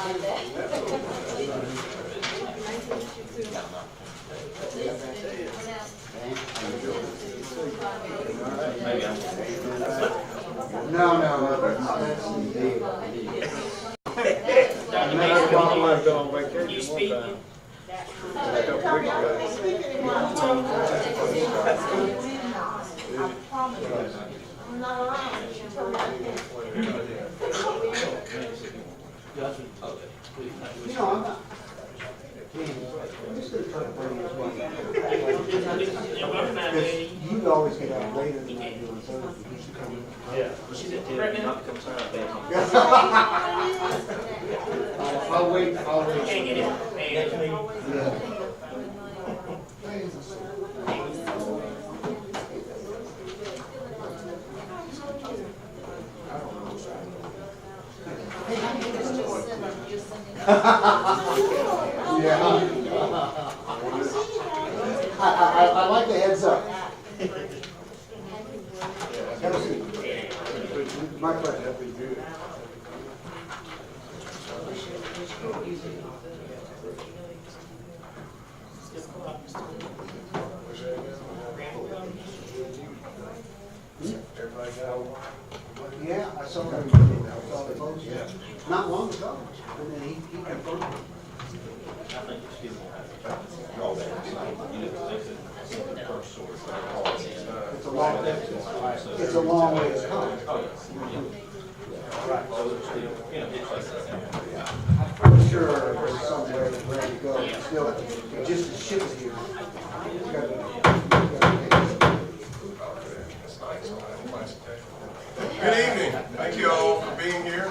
No, that's indeed. You speaking? I'm not around. She told me I can't. You know, I'm not. I'm just gonna try to bring you as well. Because you always get out later than I do on Thursday. You should come in. Yeah. She's at 10, not to come sign up. I'll wait. Can't get it. Yeah. Yeah. I like the heads up. Have a seat. My pleasure. Yeah, I saw him. I saw the post. Yeah. Not long ago. And then he confirmed it. I think it's all that. You know, the first source. It's a long way to come. Right. So it's still, you know, it's like that. I'm pretty sure there's somewhere ready to go. Still, just to ship it here. It's gotta Good evening. Thank you all for being here.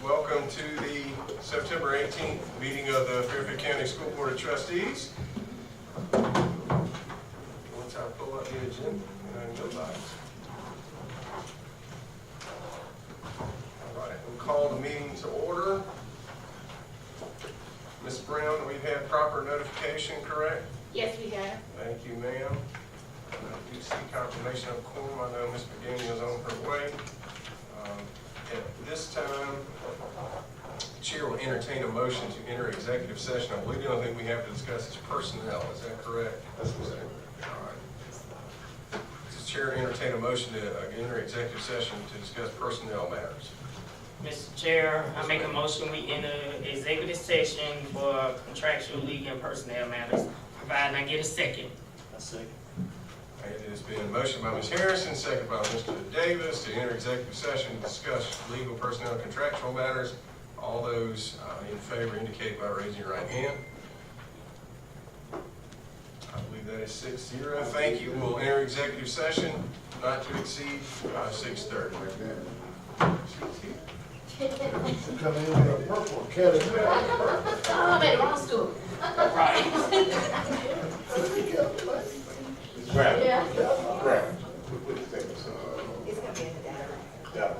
Welcome to the September 18th meeting of the Fairfield County School Board of Trustees. Once I pull up the agenda, and go by. All right, we'll call the meeting to order. Ms. Brown, we've had proper notification, correct? Yes, we have. Thank you, ma'am. I do see confirmation of quorum. I know Ms. McGinney is on her way. At this time, the chair will entertain a motion to enter executive session. I believe the only thing we have to discuss is personnel. Is that correct? That's correct. All right. Does the chair entertain a motion to enter executive session to discuss personnel matters? Mr. Chair, I make a motion we enter executive session for contractual, legal, and personnel matters, providing I get a second. A second. It has been motioned by Ms. Harrison, second by Mr. Davis to enter executive session to discuss legal, personnel, and contractual matters. All those in favor indicate by raising your right hand. I believe that is 6-0. Thank you. We'll enter executive session not to exceed 6:30. come in with a purple cat. Oh, I'm at the wrong stool. Grab it. Yeah. Grab it. It's gonna be in the data. Yeah.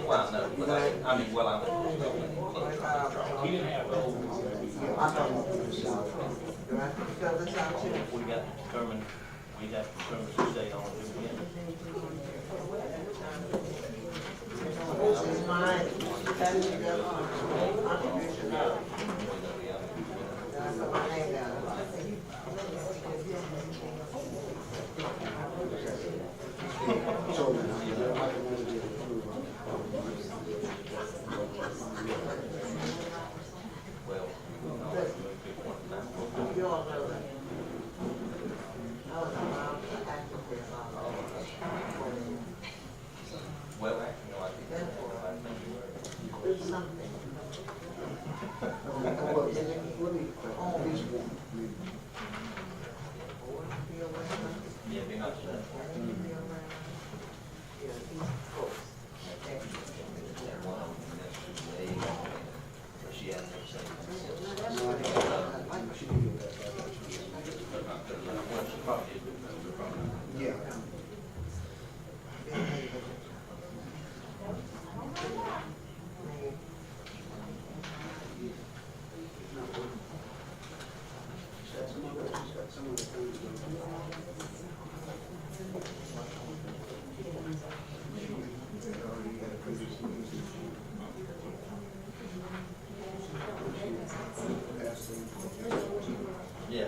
Well, no, but I mean, well, I'm. He didn't have those. We got to determine, we have to determine who stayed on it again. Well, actually, no, I think that's what I think. Yeah, it'd be nice to know. That one of them, that's the way, so she had to say. She did get that. She probably did, but probably. Yeah. Yeah.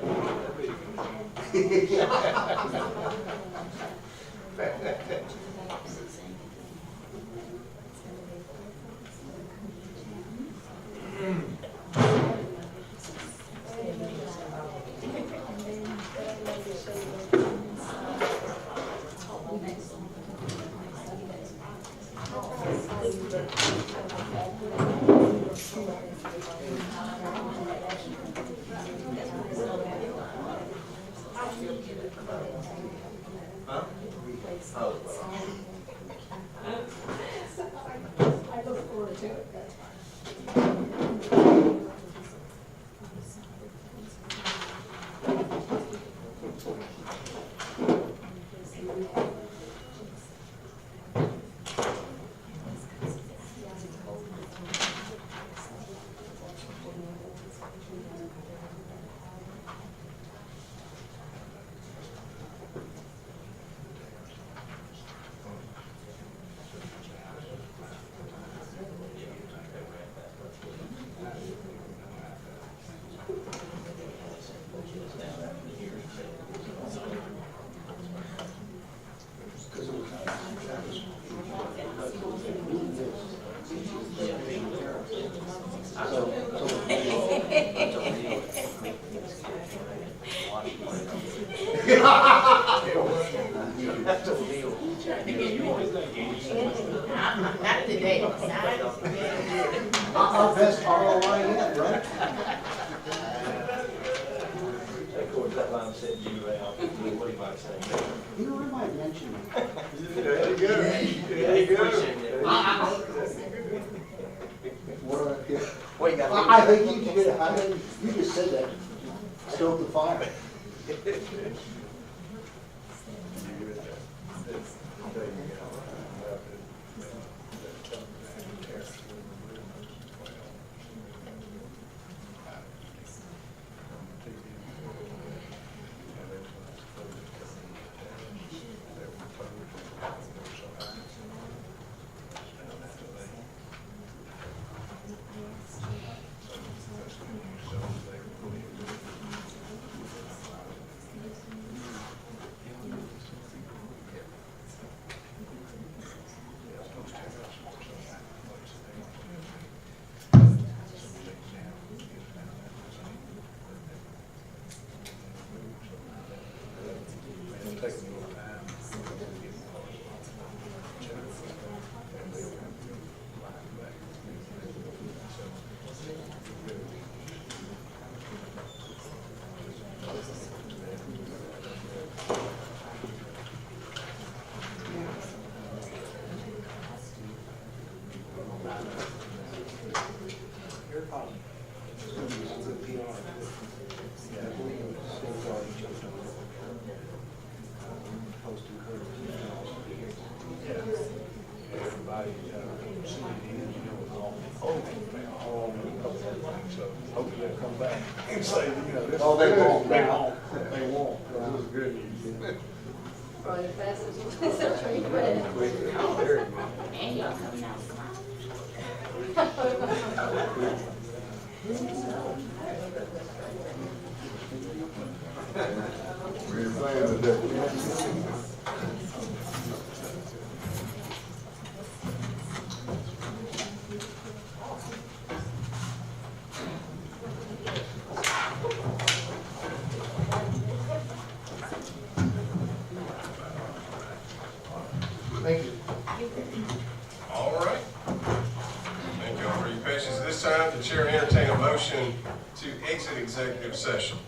Huh? Oh, well. I look forward to it. Not today, not Our best ROI yet, right? Of course, that line said you out, what he might say. You know, I might mention it. There you go. There you go. What you got? I think you did, I think you just said that, stoke the fire. Hopefully they'll come back and say, you know, this. Oh, they won't. They won't, they won't, because it was good. Probably the fastest one since we quit. and y'all coming out. We're playing today. Thank you. All right. Thank you all for your patience. This time, the chair entertain a motion to exit executive session.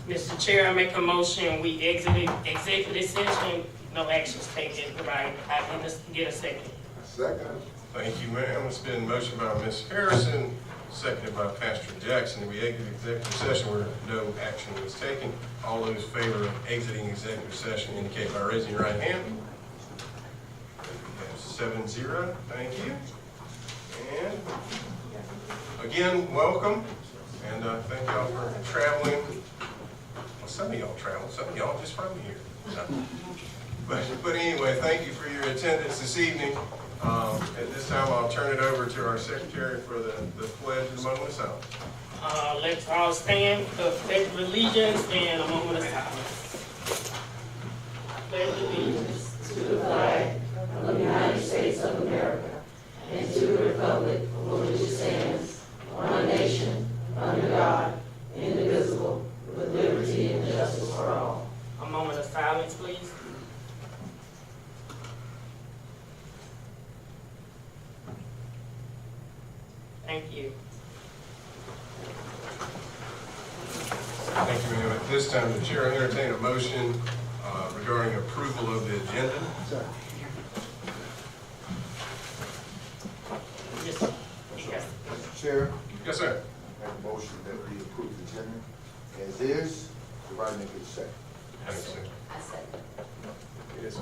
Mr. Chair, I make a motion, we exit executive session, no actions taken, right? I can just get a second. Second. Thank you, ma'am. It's been motioned by Ms. Harrison, seconded by Pastor Jackson. We exit executive session where no action was taken. All those in favor of exiting executive session indicate by raising your right hand. We have 7-0. Thank you. And again, welcome. And thank y'all for traveling. Well, some of y'all travel, some of y'all just from here. But anyway, thank you for your attendance this evening. At this time, I'll turn it over to our secretary for the pledge and the moment of silence. Let's all stand for the pledge of allegiance and a moment of silence. Pledge allegiance to the flag of the United States of America and to the republic for which it stands, one nation, under God, indivisible, with liberty and justice for all. A moment of silence, please. Thank you. Thank you, ma'am. At this time, the chair will entertain a motion regarding approval of the agenda. Sorry. Yes. Yes. Mr. Chair, Yes, sir. make a motion that we approve the agenda as is, providing it is second. Thank you, sir. I said. It's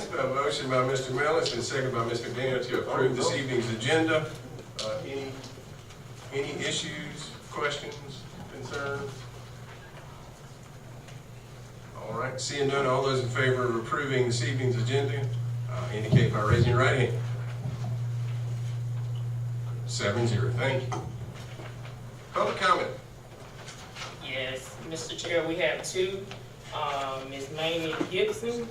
been a motion by Mr. Mellis and second by Mr. McDaniel to approve this evening's agenda. Any issues, questions, concerns? All right, seeing none, all those in favor of approving this evening's agenda indicate by raising your right hand. 7-0, thank you. Public comment. Yes, Mr. Chair, we have two, Ms. Mamie Gibson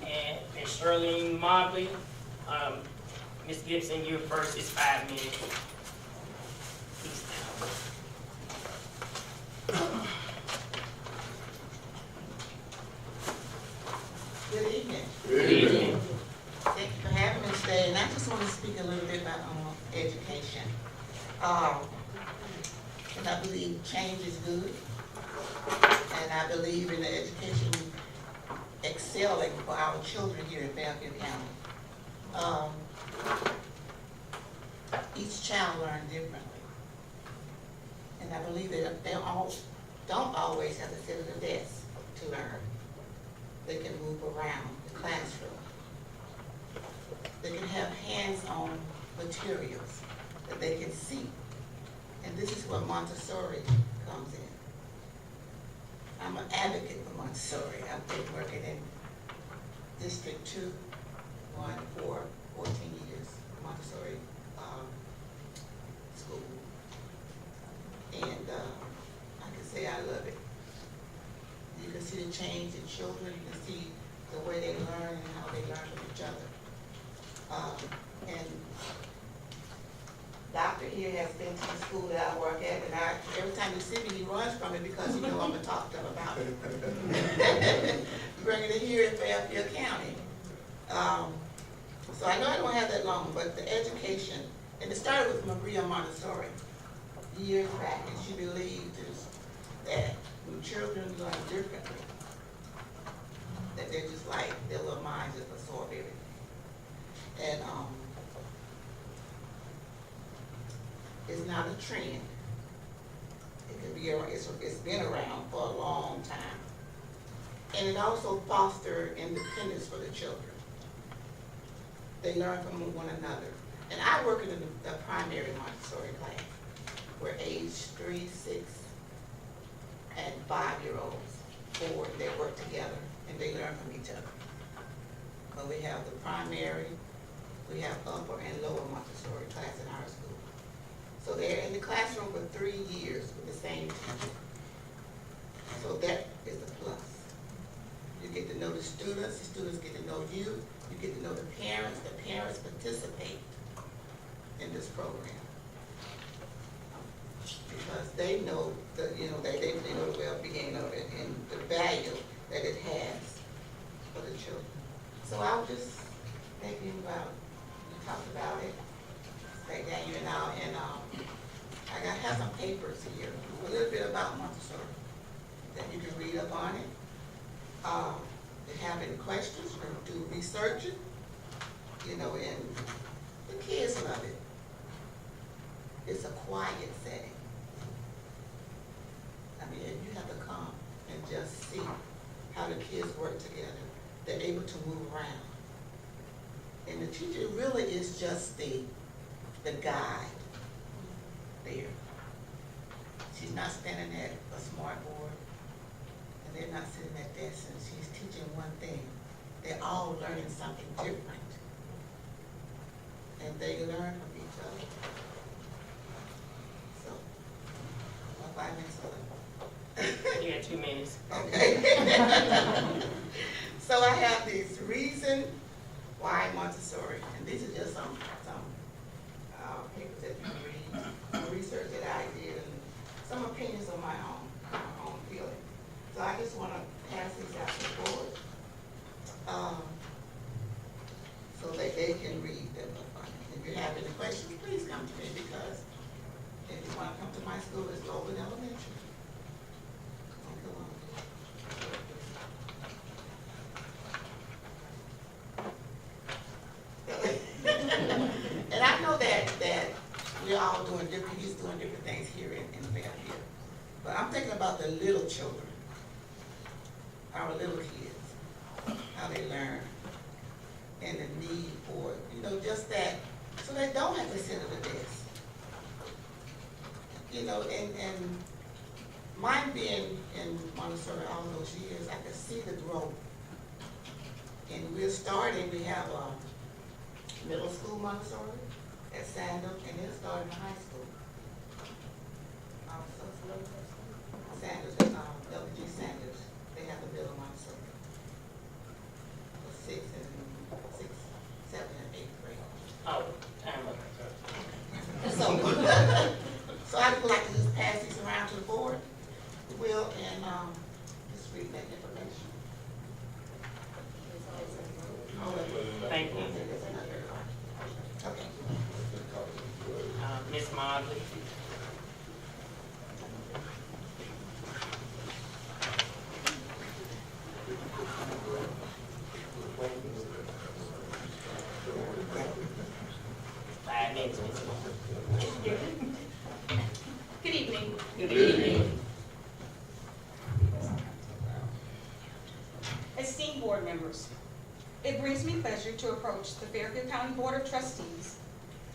and Ms. Shirley Mobley. Ms. Gibson, you're first, it's 5 minutes. Please Good evening. stand. Good evening. Thank you for having me today, and I just want to speak a little bit about education. And I believe change is good, and I believe in the education excelling for our children here in Fairfield County. Each child learns differently, and I believe that they all don't always have to sit at a desk to learn. They can move around the classroom. They can have hands-on materials that they can see. And this is where Montessori comes in. I'm an advocate for Montessori. I've been working in District 2, 1 for 14 years, Montessori school. And I can say I love it. You can see the change in children, you can see the way they learn and how they learn from each other. And Doctor here has been to the school that I work at, and every time he sees me, he runs from it because he knows I'm gonna talk to him about it. Bringing it here in Fairfield County. So I know I don't have that long, but the education, and it started with Maria Montessori years back, and she believed that when children learn differently, that they're just like, their little minds just absorb everything. And it's not a trend. It could be, it's been around for a long time. And it also fosters independence for the children. They learn from one another. And I work in the primary Montessori class, where age 3, 6, and 5-year-olds, 4, they work together and they learn from each other. But we have the primary, we have upper and lower Montessori class in our school. So they're in the classroom for 3 years with the same teacher. So that is the plus. You get to know the students get to know you get to know the parents participate in this program. Because they know the, they know the well-being of it and the value that it has for the children. So I'll just thinking about, you talked about it, say McDaniel now, and have some papers here, a little bit about Montessori, that you can read up on it. If you have any questions, you can do research it, you know, and the kids love it. It's a quiet setting. I mean, you have to come and just see how the kids work together. They're able to move around. And the teacher really is just the guide there. She's not standing at a smart board, and they're not sitting at desks, and she's teaching one thing. They're all learning something different. And they learn from each other. So, my 5 minutes left. You got 2 minutes. Okay. So I have these reasons why Montessori, and these are just some papers that you can read, some research that I did, and some opinions of my own feeling. So I just want to pass these out to the board, so that they can read them. If you have any questions, please come to me, because if you want to come to my school, it's Logan Elementary. Come on. And I know that we're all doing different, he's doing different things here in Fairfield. But I'm thinking about the little children, our little kids, how they learn, and the need for, you know, just that, so they don't have to sit at a desk. You know, and mine being in Montessori all those years, I could see the growth. And we're starting, we have a middle school Montessori at Sandham, and they're starting high school. Sanders, W.G. Sanders, they have the middle Montessori. For 6, 7, and 8th grade. Oh, time up. So I would like to just pass these around to the board, Will, and just read that information. Thank you. Okay. Ms. Mobley. Five minutes, Ms. Mobley. Good evening. Good evening. Esteemed board members, it brings me pleasure to approach the Fairfield County Board of Trustees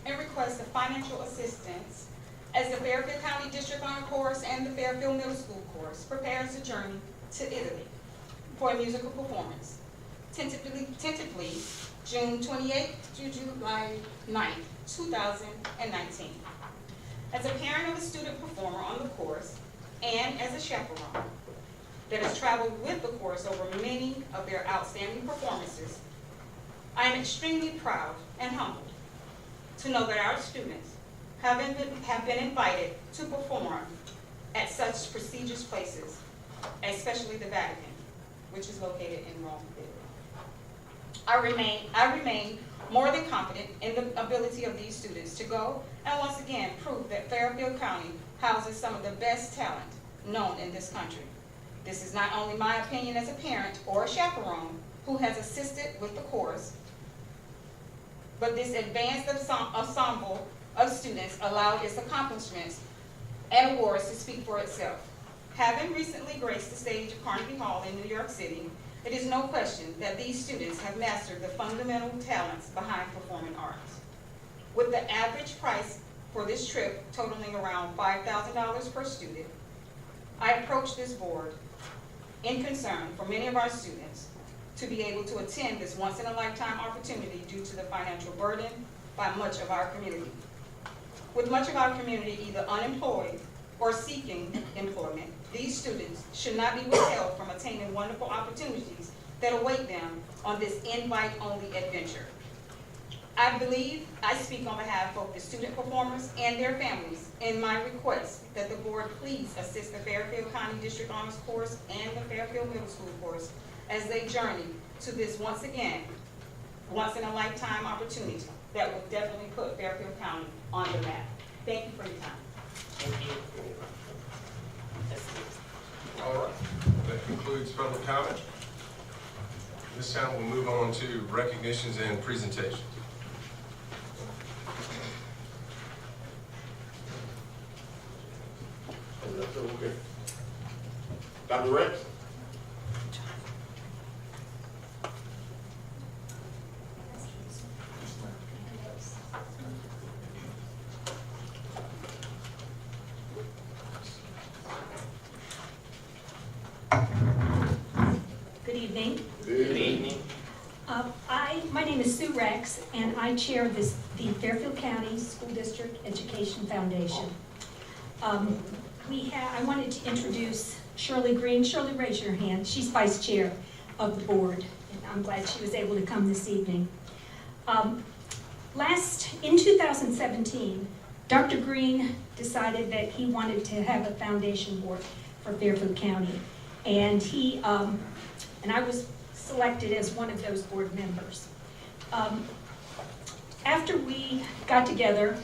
and request the financial assistance as the Fairfield County District Honor Course and the Fairfield Middle School Course prepares a journey to Italy for a musical performance, tentatively June 28th through July 9th, 2019. As a parent of a student performer on the course and as a chaperone that has traveled with the course over many of their outstanding performances, I am extremely proud and humbled to know that our students have been invited to perform at such prestigious places, especially the Vatican, which is located in Rome, Italy. I remain more than confident in the ability of these students to go and once again prove that Fairfield County houses some of the best talent known in this country. This is not only my opinion as a parent or a chaperone who has assisted with the course, but this advanced ensemble of students allowed its accomplishments and awards to speak for itself. Having recently graced the stage of Carnegie Hall in New York City, it is no question that these students have mastered the fundamental talents behind performing arts. With the average price for this trip totaling around $5,000 per student, I approach this board in concern for many of our students to be able to attend this once-in-a-lifetime opportunity due to the financial burden by much of our community. With much of our community either unemployed or seeking employment, these students should not be withheld from attaining wonderful opportunities that await them on this invite-only adventure. I believe I speak on behalf of the student performers and their families in my request that the board please assist the Fairfield County District Honors Course and the Fairfield Middle School Course as they journey to this once in a lifetime opportunity. that will definitely put Fairfield County on the map. Thank you for your time. Thank you. That's it. All right, that concludes public comment. This time we'll move on to recognitions and presentations. Dr. Rex? Good evening. Good evening. My name is Sue Rex, and I chair the Fairfield County School District Education Foundation. I wanted to introduce Shirley Green. Shirley, raise your hand. She's vice chair of the board, and I'm glad she was able to come this evening. In 2017, Dr. Green decided that he wanted to have a foundation board for Fairfield County, and I was selected as one of those board members. After we got together,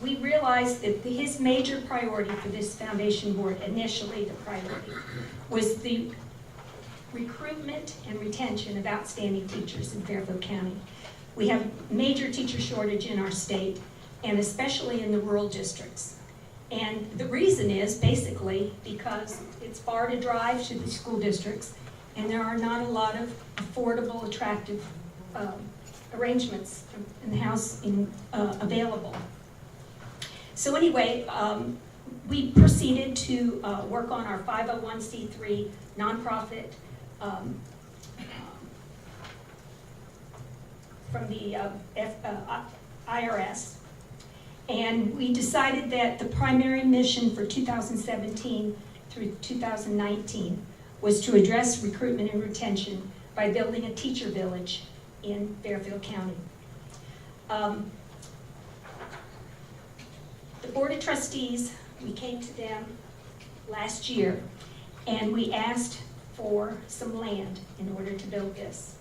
we realized that his major priority for this foundation board, initially the priority, was the recruitment and retention of outstanding teachers in Fairfield County. We have major teacher shortage in our state, and especially in the rural districts. And the reason is basically because it's far to drive to the school districts, and there are not a lot of affordable, attractive arrangements in the house available. So anyway, we proceeded to work on our 501c3 nonprofit from the IRS. And we decided that the primary mission for 2017 through 2019 was to address recruitment and retention by building a teacher village in Fairfield County. The Board of Trustees, we came to them last year and we asked for some land in order to build this.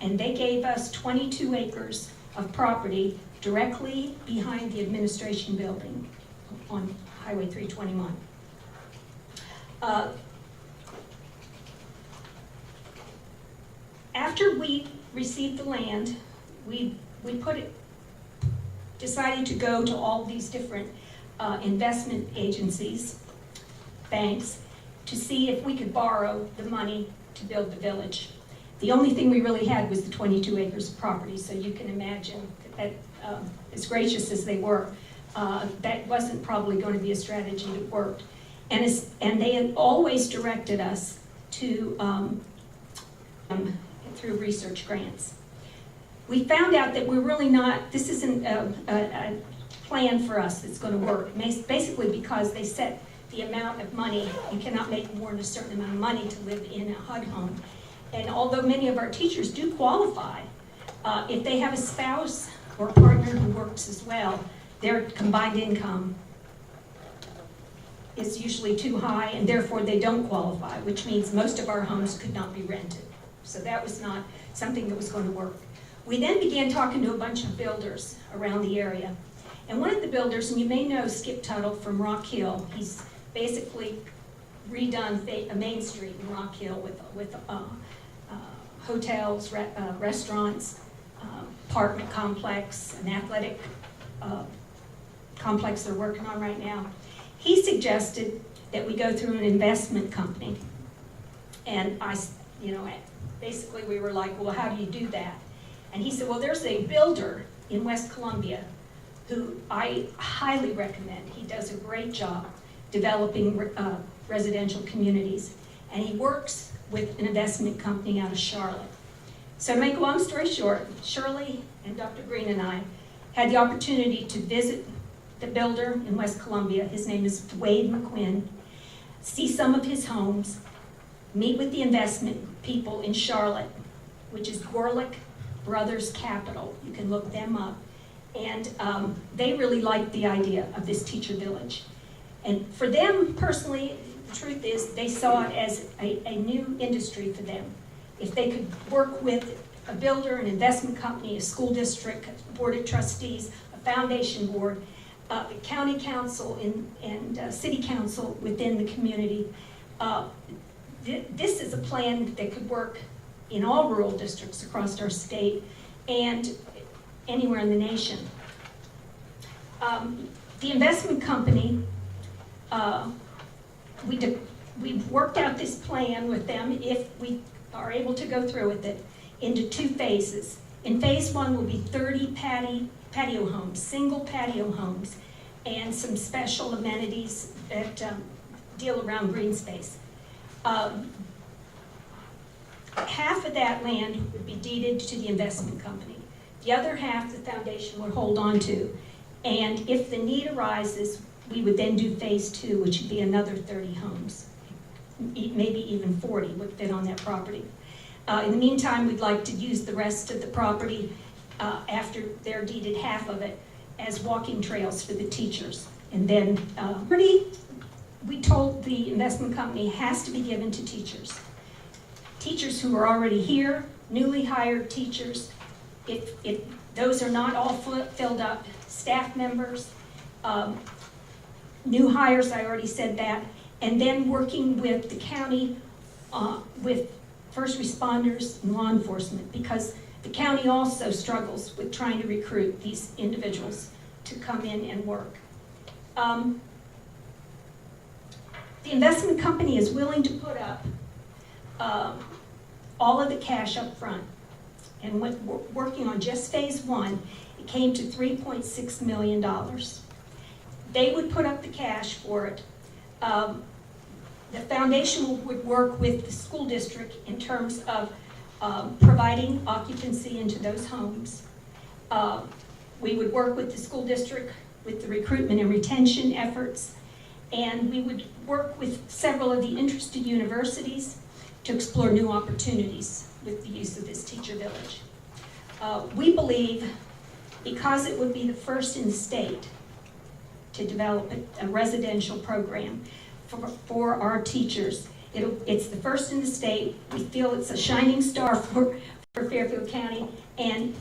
And they gave us 22 acres of property directly behind the administration building on Highway 321. After we received the land, we decided to go to all these different investment agencies, banks, to see if we could borrow the money to build the village. The only thing we really had was the 22 acres of property, so you can imagine that as gracious as they were, that wasn't probably going to be a strategy that worked. And they had always directed us to through research grants. We found out that we're really not, this isn't a plan for us that's going to work, basically because they set the amount of money. You cannot make more than a certain amount of money to live in a HUD home. And although many of our teachers do qualify, if they have a spouse or partner who works as well, their combined income is usually too high, and therefore they don't qualify, which means most of our homes could not be rented. So that was not something that was going to work. We then began talking to a bunch of builders around the area. And one of the builders, and you may know Skip Tuttle from Rock Hill, he's basically redone Main Street in Rock Hill with hotels, restaurants, apartment complex, an athletic complex they're working on right now. He suggested that we go through an investment company. And basically we were like, well, how do you do that? And he said, well, there's a builder in West Columbia who I highly recommend. He does a great job developing residential communities. And he works with an investment company out of Charlotte. So to make a long story short, Shirley and Dr. Green and I had the opportunity to visit the builder in West Columbia. His name is Wade McQuinn. See some of his homes, meet with the investment people in Charlotte, which is Gorlick Brothers Capital. You can look them up. And they really liked the idea of this teacher village. And for them personally, the truth is they saw it as a new industry for them. If they could work with a builder, an investment company, a school district, a board of trustees, a foundation board, the county council and city council within the community. This is a plan that could work in all rural districts across our state and anywhere in the nation. The investment company, we've worked out this plan with them, if we are able to go through with it, into 2 phases. In phase 1 will be 30 patio homes, single patio homes, and some special amenities that deal around green space. Half of that land would be deeded to the investment company. The other half the foundation would hold on to. And if the need arises, we would then do phase 2, which would be another 30 homes. Maybe even 40 would fit on that property. In the meantime, we'd like to use the rest of the property after they're deeded half of it as walking trails for the teachers. And then we told the investment company has to be given to teachers. Teachers who are already here, newly hired teachers, if those are not all filled up, staff members, new hires, I already said that, and then working with the county, with first responders and law enforcement, because the county also struggles with trying to recruit these individuals to come in and work. The investment company is willing to put up all of the cash up front. And we're working on just phase 1, it came to $3.6 million. They would put up the cash for it. The foundation would work with the school district in terms of providing occupancy into those homes. We would work with the school district with the recruitment and retention efforts, and we would work with several of the interested universities to explore new opportunities with the use of this teacher village. We believe, because it would be the first in the state to develop a residential program for our teachers, it's the first in the state. We feel it's a shining star for Fairfield County, and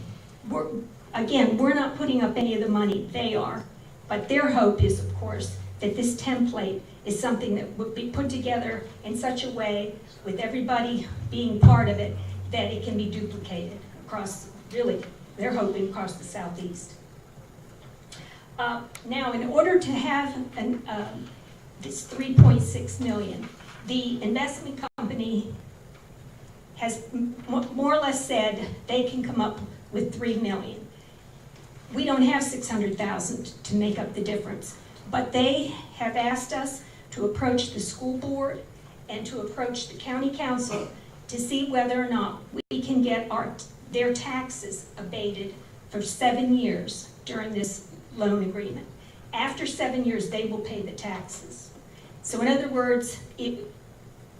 we're not putting up any of the money, they are. But their hope is, of course, that this template is something that would be put together in such a way, with everybody being part of it, that it can be duplicated across, really, they're hoping across the southeast. Now, in order to have this $3.6 million, the investment company has more or less said they can come up with $3 million. We don't have $600,000 to make up the difference, but they have asked us to approach the school board and to approach the county council to see whether or not we can get their taxes abated for 7 years during this loan agreement. After 7 years, they will pay the taxes. So in other words, they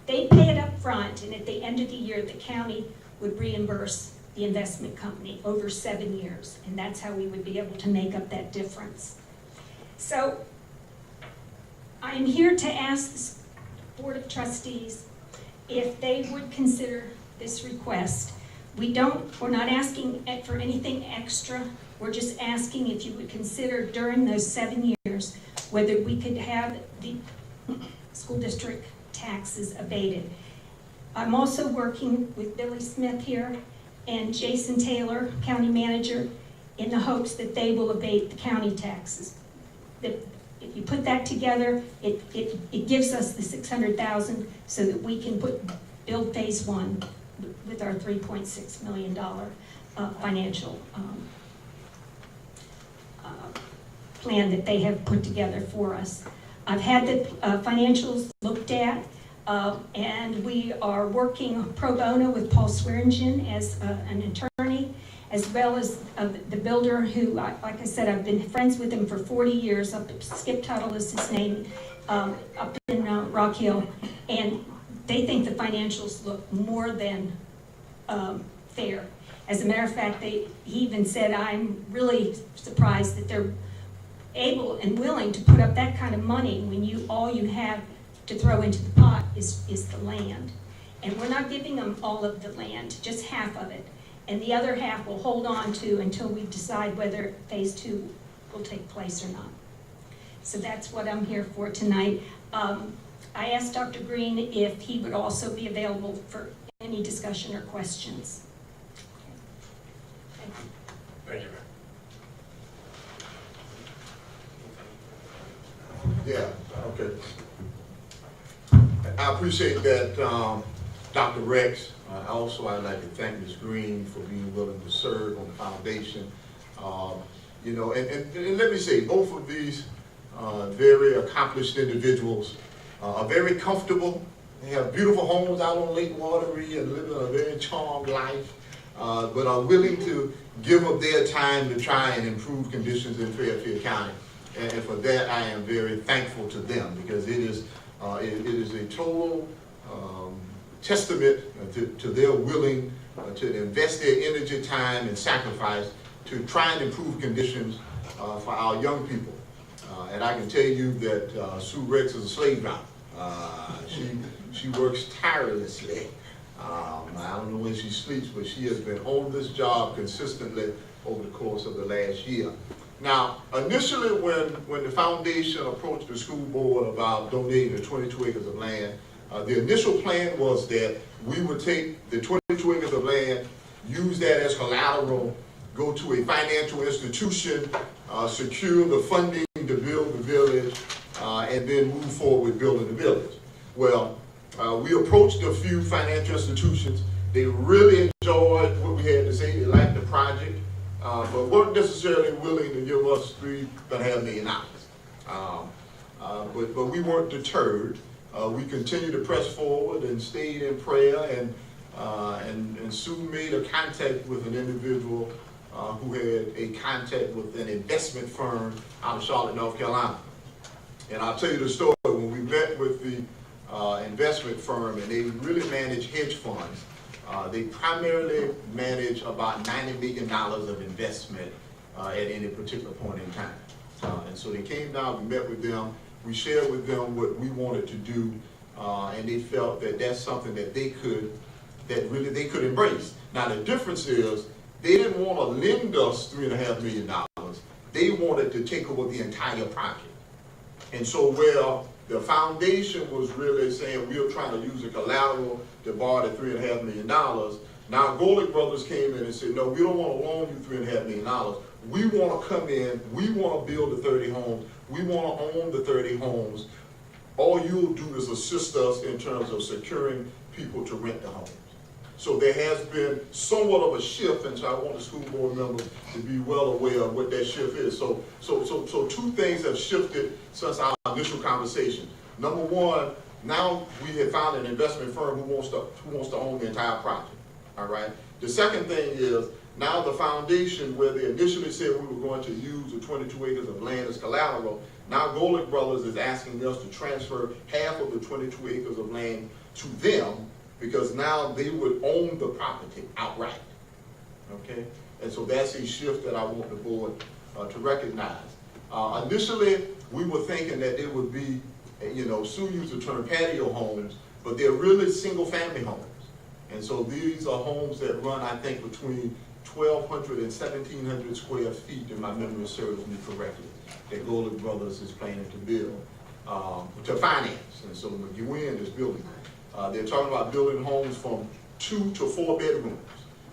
pay it up front, and at the end of the year, the county would reimburse the investment company over 7 years, and that's how we would be able to make up that difference. So I'm here to ask the Board of Trustees if they would consider this request. We're not asking for anything extra. We're just asking if you would consider during those 7 years whether we could have the school district taxes abated. I'm also working with Billy Smith here and Jason Taylor, county manager, in the hopes that they will abate the county taxes. If you put that together, it gives us the $600,000 so that we can build phase 1 with our $3.6 million financial plan that they have put together for us. I've had the financials looked at, and we are working pro bono with Paul Swearingen as an attorney, as well as the builder who, like I said, I've been friends with him for 40 years. Skip Tuttle is his name, up in Rock Hill, and they think the financials look more than fair. As a matter of fact, he even said, I'm really surprised that they're able and willing to put up that kind of money when all you have to throw into the pot is the land. And we're not giving them all of the land, just half of it. and the other half we'll hold on to until we decide whether phase 2 will take place or not. So that's what I'm here for tonight. I asked Dr. Green if he would also be available for any discussion or questions. Thank you. Thank you, ma'am. Yeah, okay. I appreciate that, Dr. Rex. Also, I'd like to thank Ms. Green for being willing to serve on the foundation. You know, and let me say, both of these very accomplished individuals are very comfortable. They have beautiful homes out on Lake Wateree and live a very charmed life, but are willing to give up their time to try and improve conditions in Fairfield County. And for that, I am very thankful to them, because it is a total testament to their willing to invest their energy, time, and sacrifice to try and improve conditions for our young people. And I can tell you that Sue Rex is a slave driver. She works tirelessly. I don't know when she sleeps, but she has been on this job consistently over the course of the last year. Now, initially when the foundation approached the school board about donating the 22 acres of land, the initial plan was that we would take the 22 acres of land, use that as collateral, go to a financial institution, secure the funding to build the village, and then move forward with building the village. Well, we approached a few financial institutions. They really enjoyed what we had to say. They liked the project, but weren't necessarily willing to give us $3.5 million. But we weren't deterred. We continued to press forward and stayed in prayer, and soon made a contact with an individual who had a contact with an investment firm out of Charlotte, North Carolina. And I'll tell you the story. When we met with the investment firm, and they really manage hedge funds, they primarily manage about $90 million of investment at any particular point in time. And so they came down, we met with them, we shared with them what we wanted to do, and they felt that that's something that they could embrace. Now the difference is, they didn't want to lend us $3.5 million. They wanted to take over the entire project. And so where the foundation was really saying we were trying to use a collateral to borrow the $3.5 million, now Golick Brothers came in and said, no, we don't want to loan you $3.5 million. We want to come in, we want to build the 30 homes, we want to own the 30 homes. All you'll do is assist us in terms of securing people to rent the homes. So there has been somewhat of a shift, and so I want the school board members to be well aware of what that shift is. So two things have shifted since our initial conversation. Number one, now we have found an investment firm who wants to own the entire project. All right. The second thing is, now the foundation, where they initially said we were going to use the 22 acres of land as collateral, now Golick Brothers is asking us to transfer half of the 22 acres of land to them, because now they would own the property outright, okay? And so that's a shift that I want the board to recognize. Initially, we were thinking that it would be, Sue used the term patio homes, but they're really single-family homes. And so these are homes that run, I think, between 1,200 and 1,700 square feet, if my memory serves me correctly, that Golick Brothers is planning to build, to finance. And so McGuinn is building. They're talking about building homes from 2 to 4 bedrooms.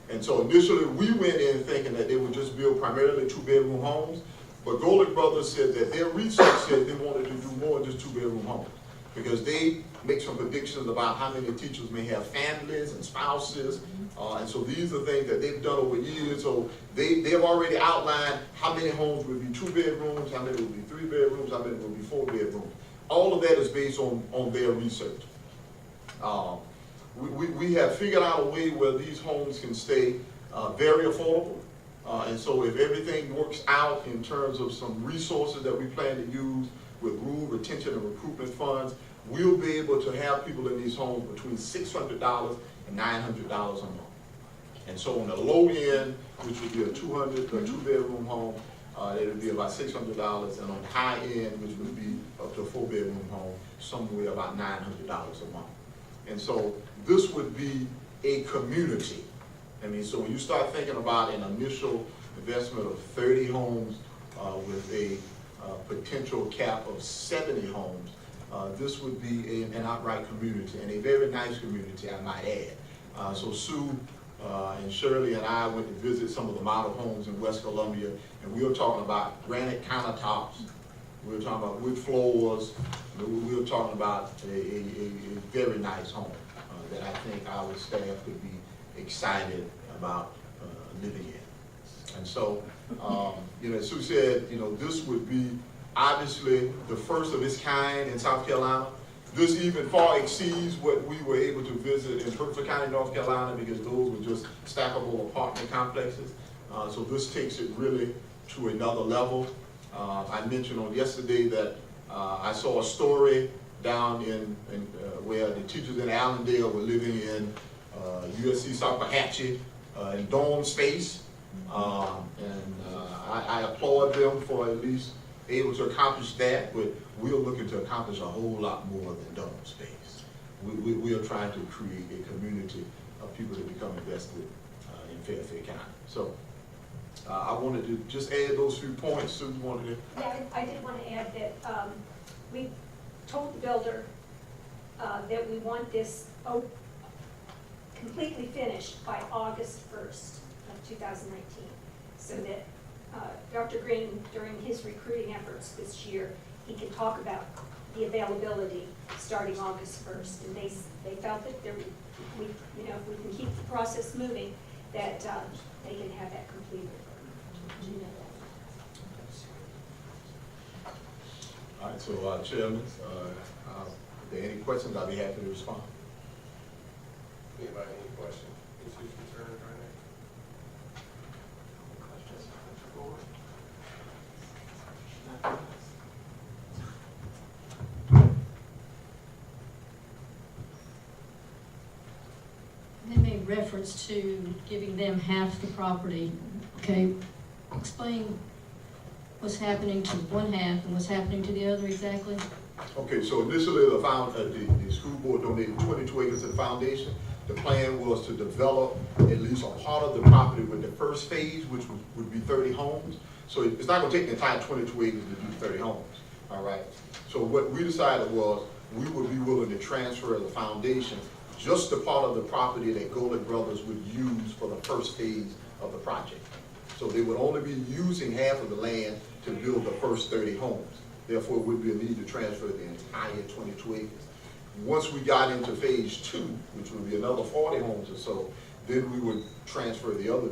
And so initially we went in thinking that they would just build primarily 2-bedroom homes, but Golick Brothers said that their research said they wanted to do more than just 2-bedroom homes, because they make some predictions about how many teachers may have families and spouses, and so these are things that they've done over years. So they've already outlined how many homes would be 2 bedrooms, how many would be 3 bedrooms, how many would be 4 bedrooms. All of that is based on their research. We have figured out a way where these homes can stay very affordable. And so if everything works out in terms of some resources that we plan to use with rural retention and recruitment funds, we'll be able to have people in these homes between $600 and $900 a month. And so on the low end, which would be a 2-bedroom home, it would be about $600, and on the high end, which would be up to a 4-bedroom home, somewhere about $900 a month. And so this would be a community. I mean, so when you start thinking about an initial investment of 30 homes with a potential cap of 70 homes, this would be an outright community, and a very nice community, I might add. So Sue and Shirley and I went to visit some of the model homes in West Columbia, and we were talking about granite countertops, we were talking about wood floors, we were talking about a very nice home that I think our staff could be excited about living in. And so, you know, as Sue said, you know, this would be obviously the first of its kind in South Carolina. This even far exceeds what we were able to visit in Fairfield County, North Carolina, because those were just stackable apartment complexes. So this takes it really to another level. I mentioned on yesterday that I saw a story down in where the teachers in Allendale were living in USC Salkehatchie in dorm space. I applaud them for at least able to accomplish that, but we are looking to accomplish a whole lot more than dorm space. We are trying to create a community of people that become invested in Fairfield County. So I wanted to just add those few points. Sue, you wanted to? Yeah, I did want to add that we told the builder that we want this completely finished by August 1st of 2019, so that Dr. Green, during his recruiting efforts this year, he can talk about the availability starting August 1st. And they felt that if we can keep the process moving, that they can have that completed. All right, so Chairman, if there are any questions, I'll be happy to respond. Anybody, any questions, issues, concerns right now? They made reference to giving them half the property. Okay, explain what's happening to one half and what's happening to the other exactly. Okay, so initially the school board donated 22 acres to the foundation. The plan was to develop at least a part of the property with the first phase, which would be 30 homes. So it's not gonna take the entire 22 acres to do 30 homes, all right? So what we decided was we would be willing to transfer the foundation, just the part of the property that Golick Brothers would use for the first phase of the project. So they would only be using half of the land to build the first 30 homes. Therefore, it would be a need to transfer the entire 22 acres. Once we got into phase 2, which would be another 40 homes or so, then we would transfer the other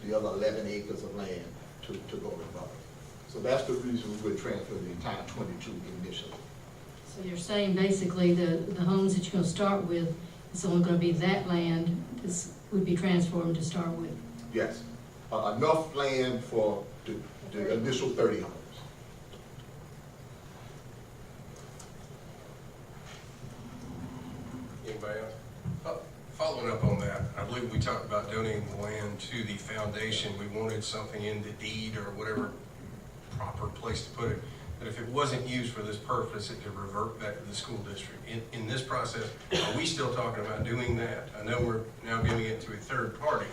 11 acres of land to Golick Brothers. So that's the reason we would transfer the entire 22 initially. So you're saying basically the homes that you're going to start with, it's only going to be that land this would be transformed to start with? Yes, enough land for the initial 30 homes. Anybody else? Following up on that, I believe we talked about donating the land to the foundation. We wanted something in the deed or whatever proper place to put it. But if it wasn't used for this purpose, it could revert back to the school district. In this process, are we still talking about doing that? I know we're now giving it to a third party.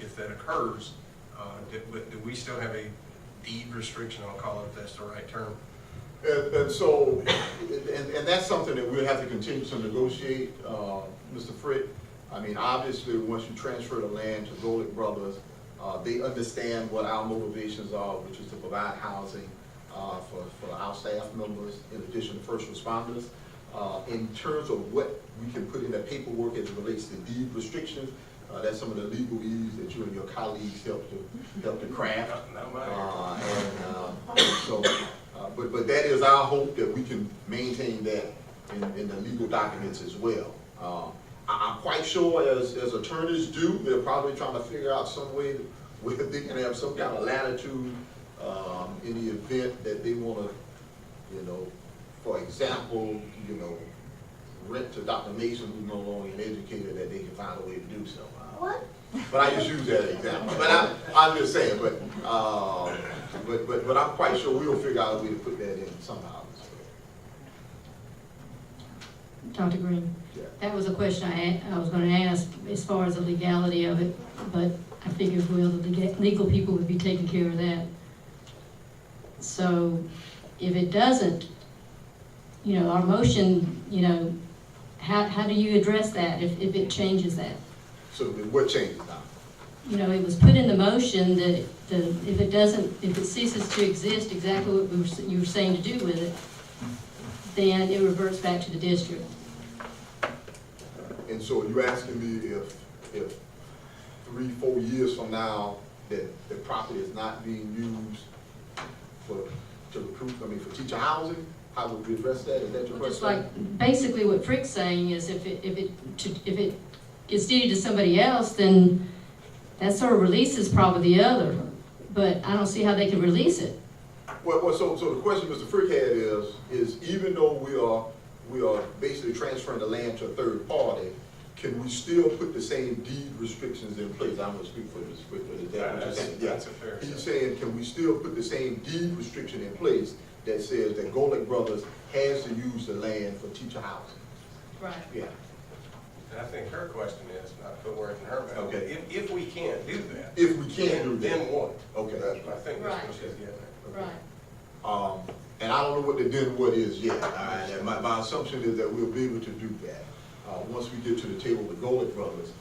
If that occurs, do we still have a deed restriction, I'll call it if that's the right term? And so, and that's something that we'll have to continue to negotiate, Mr. Frick. I mean, obviously, once you transfer the land to Golick Brothers, they understand what our motivations are, which is to provide housing for our staff members, in addition to first responders. In terms of what we can put in that paperwork as it relates to deed restrictions, that's some of the legalese that you and your colleagues help to craft. But that is our hope, that we can maintain that in the legal documents as well. I'm quite sure as attorneys do, they're probably trying to figure out some way where they can have some kind of latitude in the event that they want to, for example, rent to Dr. Mason, who's no longer an educator, that they can find a way to do so. What? But I just use that example. But I'm just saying. But I'm quite sure we'll figure out a way to put that in somehow. Dr. Green? Yeah. That was a question I was gonna ask as far as the legality of it, but I figured, well, the legal people would be taking care of that. So if it doesn't, you know, our motion, you know, how do you address that if it changes that? So what changes now? You know, it was put in the motion that if it ceases to exist, exactly what you were saying to do with it, then it reverts back to the district. And so you're asking me if 3-4 years from now, that the property is not being used to recruit, for teacher housing, how would we address that? Is that your Well, just question? like, basically what Frick's saying is if it gets deeded to somebody else, then that sort of releases probably the other, but I don't see how they can release it. Well, so the question Mr. Frick had is even though we are basically transferring the land to a third party, can we still put the same deed restrictions in place? I'm gonna speak for this, is that what you're saying? That's a fair He's assessment. saying, can we still put the same deed restriction in place that says that Golick Brothers has to use the land for teacher housing? Right. Yeah. And I think her question is, not to put words in her mouth, Okay. if we can't do that. If we can't do that. Then what? Okay. I think that's Right. what she's getting at. Right. And I don't know what the then what is yet. And my assumption is that we'll be able to do that. Once we get to the table with Golick Brothers,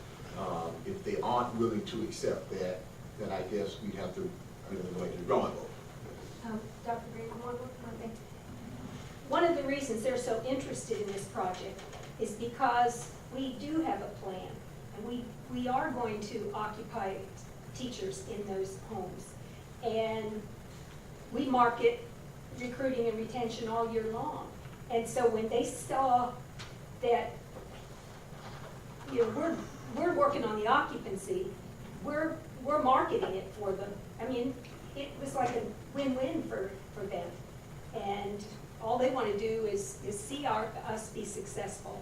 if they aren't willing to accept that, then I guess we'd have to, go to the drawing board. Dr. Green, one thing. One of the reasons they're so interested in this project is because we do have a plan, and we are going to occupy teachers in those homes. And we market recruiting and retention all year long. And so when they saw that, you know, we're working on the occupancy, we're marketing it for them. I mean, it was like a win-win for them. And all they want to do is see us be successful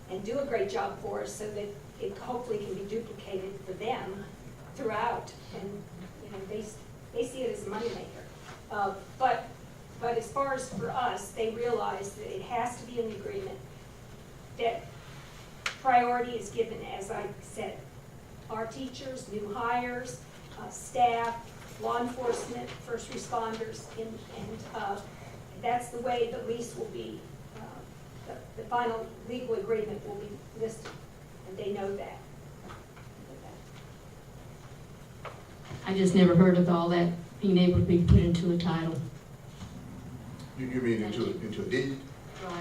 and do a great job for us so that it hopefully can be duplicated for them throughout. And, you know, they see it as a moneymaker. But as far as for us, they realize that it has to be in the agreement, that priority is given, as I said, our teachers, new hires, staff, law enforcement, first responders, and that's the way the lease will be, the final legal agreement will be listed, and they know that. I just never heard of all that being able to be put into a title. You mean into a deed? Right.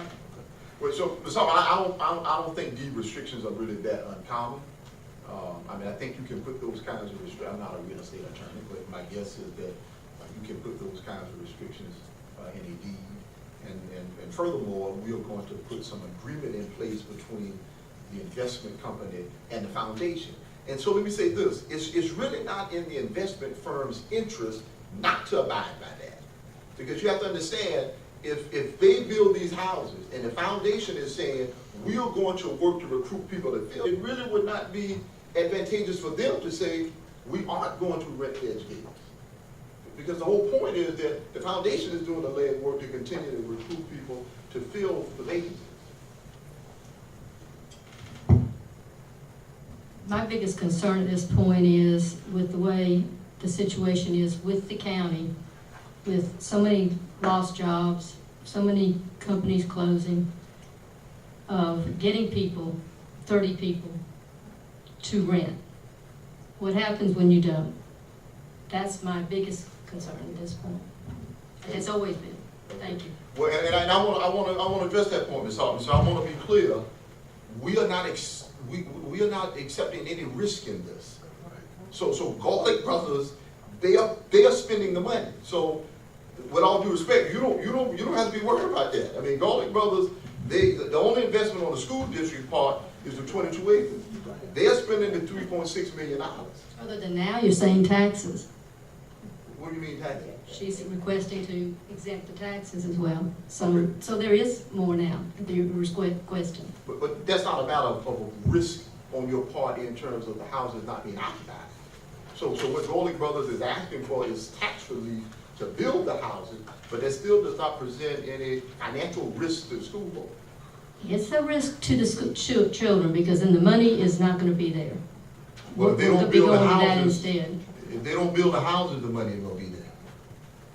Well, so I don't think deed restrictions are really that uncommon. I think you can put those kinds of restrictions. I'm not a real estate attorney, but my guess is that you can put those kinds of restrictions in a deed. And furthermore, we are going to put some agreement in place between the investment company and the foundation. And so let me say this, it's really not in the investment firm's interest not to abide by that. Because you have to understand, if they build these houses and the foundation is saying, we are going to work to recruit people to fill, it really would not be advantageous for them to say, we aren't going to rent the educators. Because the whole point is that the foundation is doing the legwork to continue to recruit people to fill the vacancies. My biggest concern at this point is with the way the situation is with the county, with so many lost jobs, so many companies closing, of getting people, 30 people, to rent. What happens when you don't? That's my biggest concern at this point. It's always been. Thank you. Well, and I want to address that point, Ms. Hartman. So I want to be clear. We are not accepting any risk in this. So Golick Brothers, they are spending the money. So with all due respect, you don't have to be worried about that. I mean, Golick Brothers, the only investment on the school district part is the 22 acres. They're spending the $3.6 million. Other than now, you're saying taxes. What do you mean taxes? She's requesting to exempt the taxes as well. So there is more now, the requesting. But that's not a matter of a risk on your part in terms of the houses not being occupied. So what Golick Brothers is asking for is tax relief to build the houses, but that still does not present any financial risk to the school board. It's a risk to the children, because then the money is not gonna be there. Well, if they don't We'll be build the going to that houses, instead. if they don't build the houses, the money ain't gonna be there.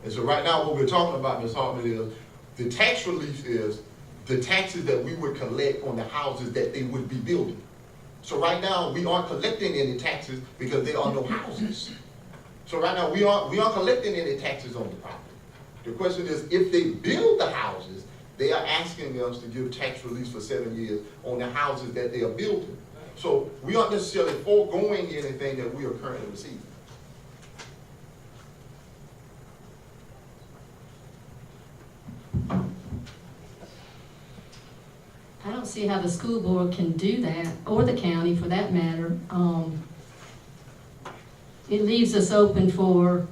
And so right now, what we're talking about, Ms. Hartman, is the tax relief is the taxes that we would collect on the houses that they would be building. So right now, we aren't collecting any taxes because there are no houses. So right now, we aren't collecting any taxes on the property. The question is, if they build the houses, they are asking us to give tax relief for 7 years on the houses that they are building. So we aren't necessarily foregoing anything that we are currently receiving. I don't see how the school board can do that, or the county for that matter. It leaves us open for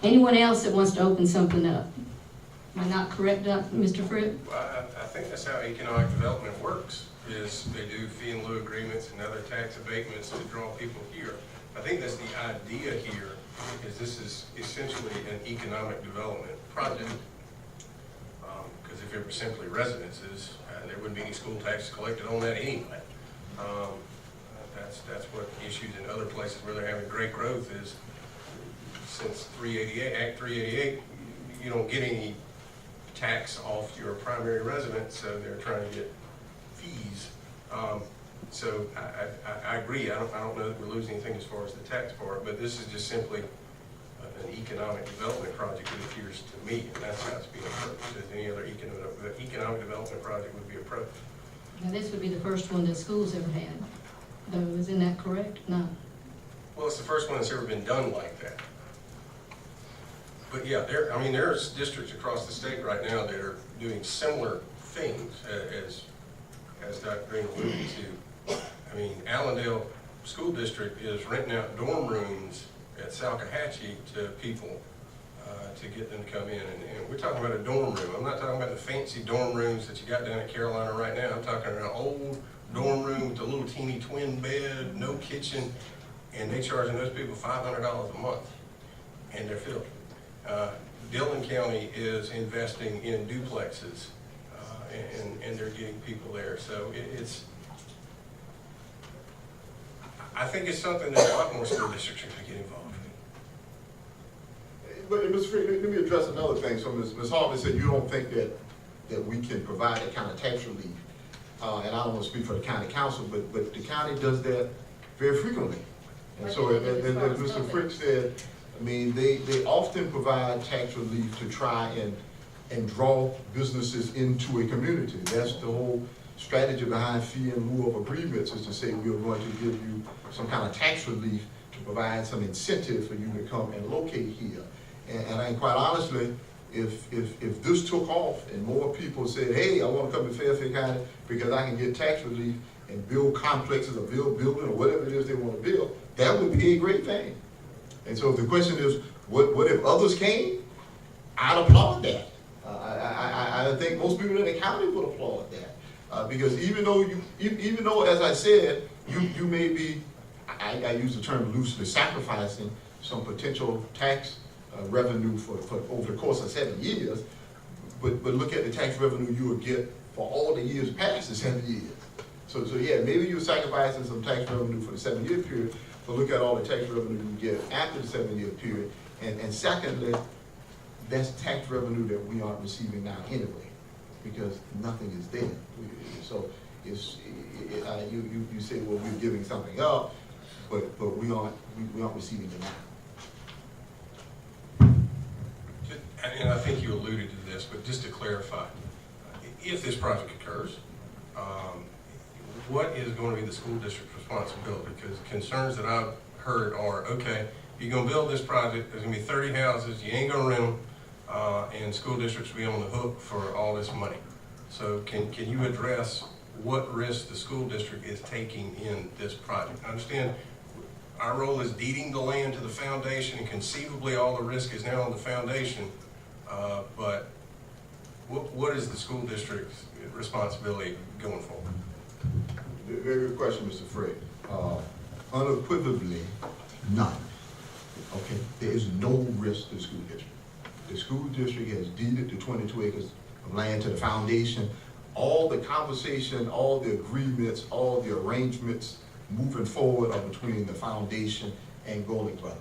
anyone else that wants to open something up. Am I not correct, Mr. Fripp? Well, I think that's how economic development works, is they do fee and lieu agreements and other tax abatements to draw people here. I think that's the idea here, is this is essentially an economic development project. Because if it were simply residences, there wouldn't be any school taxes collected on that anyway. That's what issues in other places where they're having great growth is, since 388, Act 388, you don't get any tax off your primary residence, so they're trying to get fees. So I agree. I don't know that we're losing anything as far as the tax part, but this is just simply an economic development project, it appears to me, and that's how it's being approached, as any other economic development project would be approached. Now, this would be the first one that schools ever had, though, isn't that correct? No. Well, it's the first one that's ever been done like that. But yeah, there's districts across the state right now that are doing similar things as Dr. Green alluded to. I mean, Allendale School District is renting out dorm rooms at Salcahatchee to people to get them to come in. And we're talking about a dorm room. I'm not talking about the fancy dorm rooms that you got down in Carolina right now. I'm talking about an old dorm room with a little teeny twin bed, no kitchen, and they charging those people $500 a month, and they're filled. Dillon County is investing in duplexes, and they're getting people there. So I think it's something that a lot more school districts are going to get involved in. But Ms. Frick, let me address another thing. So Ms. Hartman said you don't think that we can provide that kind of tax relief. And I don't want to speak for the county council, but the county does that very frequently. And so as Mr. Frick said, I mean, they often provide tax relief to try and draw businesses into a community. That's the whole strategy behind fee and lieu of agreements, is to say we are going to give you some kind of tax relief to provide some incentive for you to come and locate here. And quite honestly, if this took off and more people said, hey, I want to come to Fairfield County because I can get tax relief and build complexes or build building or whatever it is they want to build, that would be a great thing. And so if the question is, what if others came? I'd applaud that. I think most people in the county would applaud that. Because even though, as I said, you may be, I use the term loosely, sacrificing some potential tax revenue for over the course of 7 years, but look at the tax revenue you would get for all the years past the 7 years. So yeah, maybe you're sacrificing some tax revenue for the 7-year period, but look at all the tax revenue you get after the 7-year period. And secondly, that's tax revenue that we aren't receiving now anyway, because nothing is there. So you say, well, we're giving something up, but we aren't receiving it now. And I think you alluded to this, but just to clarify, if this project occurs, what is going to be the school district's responsibility? Because concerns that I've heard are, okay, you're going to build this project, there's going to be 30 houses, you ain't going to rent them, and school districts will be on the hook for all this money. So can you address what risk the school district is taking in this project? I understand our role is deeding the land to the foundation, and conceivably all the risk is now on the foundation, but what is the school district's responsibility going forward? Very good question, Mr. Frick. Unequivocally, none. Okay, there is no risk to the school district. The school district has deeded the 22 acres of land to the foundation all the conversation, all the agreements, all the arrangements moving forward are between the foundation and Golick Brothers.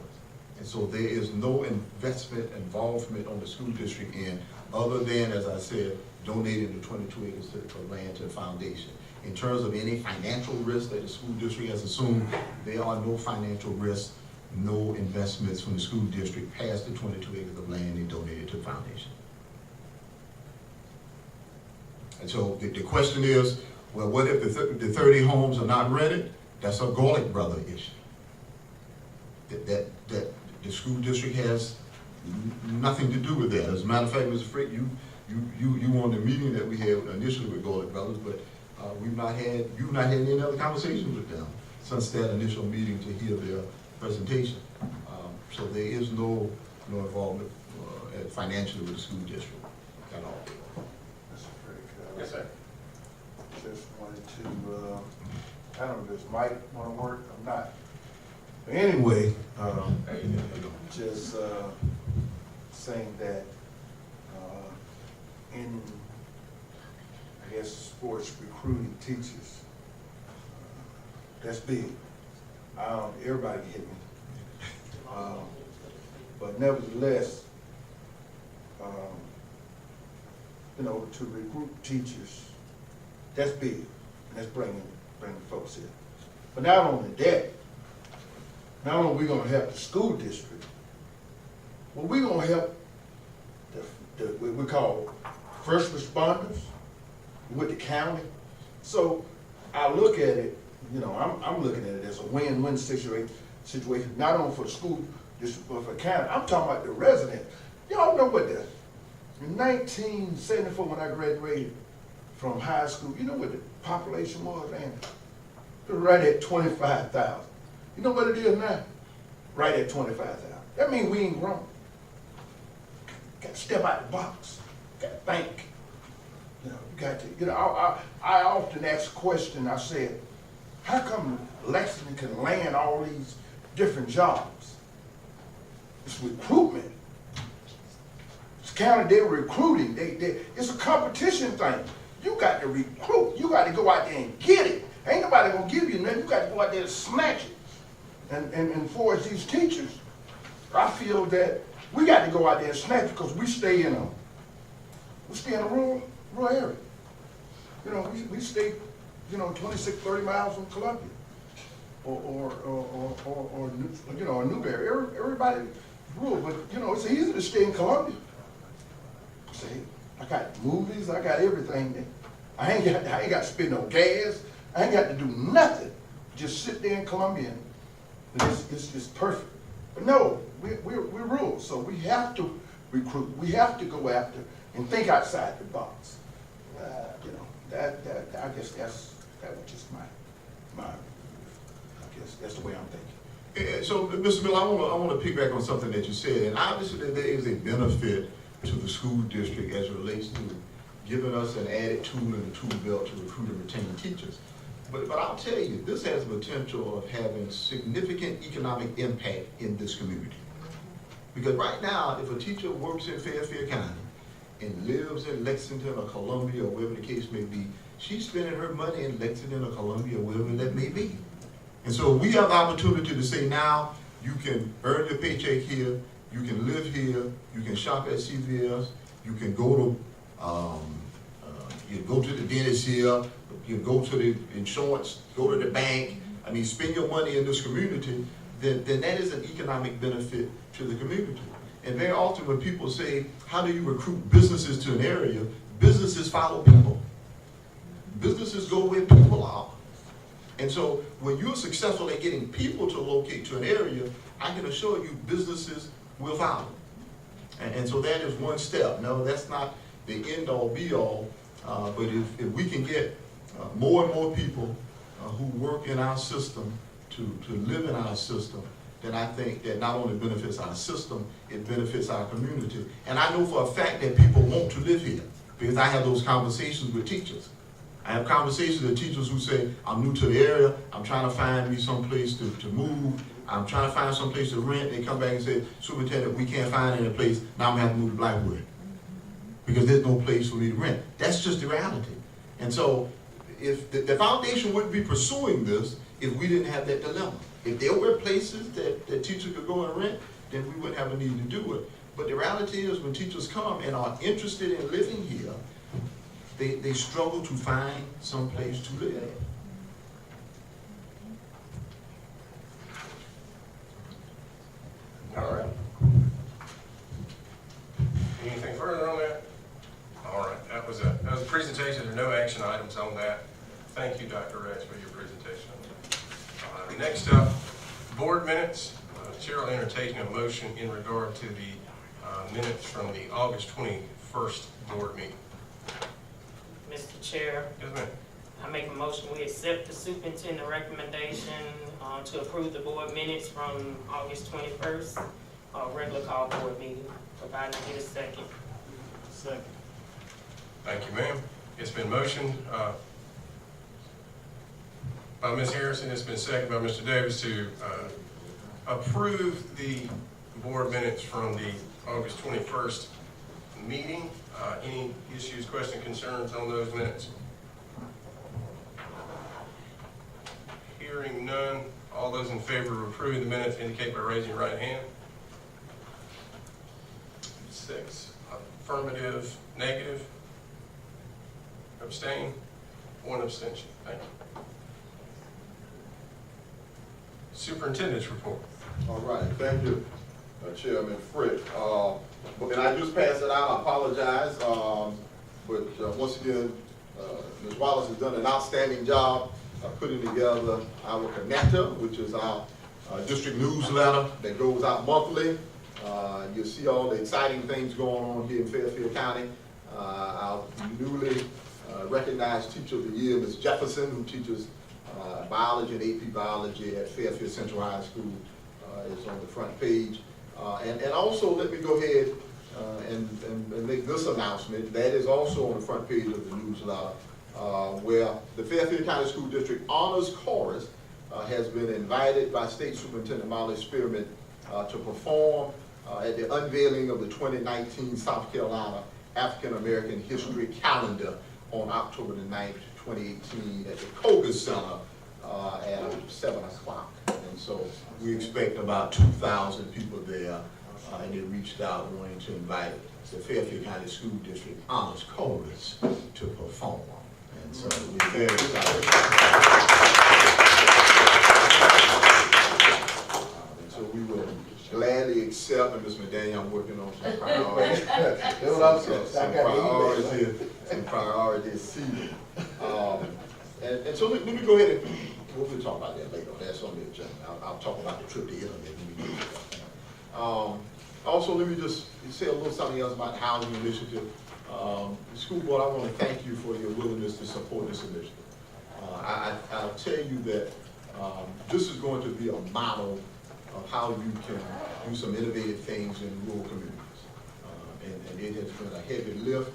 And so there is no involvement on the school district end, other than, as I said, donating the 22 acres of land to the foundation. In terms of any financial risk that the school district has assumed, there are no financial risks, no investments from the school district past the 22 acres of land they donated to the foundation. And so the question is, well, what if the 30 homes are not rented? That's a Golick brother issue. That the school district has nothing to do with that. As a matter of fact, Mr. Frick, you won the meeting that we had initially with Golick Brothers, but you've not had any other conversations with them since that initial meeting to hear their presentation. So there is no involvement financially with the school district at all. Mr. Frick, Yes, sir. just wanted to, I don't know, does Mike want to work or not? But anyway, just saying that in, I guess, sports recruiting teachers, that's big. Everybody hit me. But nevertheless, you know, to recruit teachers, that's big, and that's bringing folks here. But not only that, not only are we gonna help the school district, but we're gonna help what we call first responders with the county. So I look at it, you know, I'm looking at it as a win-win situation, not only for the school district, but for the county. I'm talking about the residents. Y'all know what in 1974, when I graduated from high school, you know what the population was then? It was right at 25,000. You know what it is now? Right at 25,000. That means we ain't grown. Got to step out the box. Got to think. You know, you got to, you know, I often ask a question, I said, how come Lexington can land all these different jobs? It's recruitment. It's county, they're recruiting. It's a competition thing. You got to recruit. You got to go out there and get it. Ain't nobody gonna give you nothing. You got to go out there and snatch it. And for these teachers, I feel that we got to go out there and snatch it because we stay in a rural area. You know, we stay, you know, 26, 30 miles from Columbia or you know, Newberry. Everybody rural, but you know, it's easy to stay in Columbia. See, I got movies, I got everything there. I ain't got to spend no gas. I ain't got to do nothing. Just sit there in Columbia and it's just perfect. But no, we're rural, so we have to recruit. We have to go after and think outside the box. You know, I guess that was just my. I guess that's the way I'm thinking. Yeah, so, Mr. Miller, I want to piggyback on something that you said, and obviously there is a benefit to the school district as it relates to giving us an added tool in the tool belt to recruit and retain teachers. But I'll tell you, this has the potential of having significant economic impact in this community. Because right now, if a teacher works in Fairfield County and lives in Lexington or Columbia or wherever the case may be, she's spending her money in Lexington or Columbia or wherever that may be. And so we have the opportunity to say now, you can earn your paycheck here, you can live here, you can shop at CVS, you can go to the dentist here, you go to the insurance, go to the bank, I mean, spend your money in this community, then that is an economic benefit to the community. And very often when people say, how do you recruit businesses to an area, businesses follow people. Businesses go where people are. And so when you're successful at getting people to locate to an area, I can assure you businesses will follow. And so that is one step. No, that's not the end all be all, but if we can get more and more people who work in our system to live in our system, then I think that not only benefits our system, it benefits our community. And I know for a fact that people want to live here because I have those conversations with teachers. I have conversations with teachers who say, I'm new to the area, I'm trying to find me some place to move, I'm trying to find some place to rent. They come back and say, Superintendent, we can't find any place, now I'm gonna have to move to Blackwood because there's no place for me to rent. That's just the reality. And so, if the foundation wouldn't be pursuing this if we didn't have that dilemma. If there were places that teachers could go and rent, then we wouldn't have a need to do it. But the reality is, when teachers come and are interested in living here, they struggle to find some place to live. All right. Anything further on that? All right, that was a presentation. There are no action items on that. Thank you, Dr. Rex, for your presentation. Next up, board minutes. Chair will entertain a motion in regard to the minutes from the August 21st board meeting. Mr. Chair, Yes, ma'am. I make a motion, we accept the superintendent recommendation to approve the board minutes from August 21st, regular call board meeting, provided I get a second. Second. Thank you, ma'am. It's been motioned by Ms. Harrison, it's been seconded by Mr. Davis to approve the board minutes from the August 21st meeting. Any issues, questions, concerns on those minutes? Hearing none, all those in favor of approving the minutes indicate by raising your right hand. 6, affirmative, negative, abstain, 1 abstention. Thank you. Superintendent's report. All right, thank you, Chairman Frick. And I just passed it out, I apologize. But once again, Ms. Wallace has done an outstanding job putting together our connector, which is our district newsletter that goes out monthly. You'll see all the exciting things going on here in Fairfield County. Our newly recognized Teacher of the Year, Ms. Jefferson, who teaches biology and AP biology at Fairfield Central High School, is on the front page. And also, let me go ahead and make this announcement. That is also on the front page of the newsletter, where the Fairfield County School District Honors Chorus has been invited by State Superintendent Molly Spearman to perform at the unveiling of the 2019 South Carolina African American History Calendar on October the 9th, 2018 at the Koga Center at 7 o'clock. And so we expect about 2,000 people there, and they reached out wanting to invite the Fairfield County School District Honors Chorus to perform. And so we're very excited. And so we will gladly accept, and Ms. McDaniel, I'm working on some priorities. Some priorities seated. And so let me go ahead and we'll talk about that later. That's on the agenda. I'll talk about the trip to Italy when we get to that. Also, let me just say a little something else about the housing initiative. The school board, I want to thank you for your willingness to support this initiative. I'll tell you that this is going to be a model of how you can do some innovative things in rural communities. And it has been a heavy lift,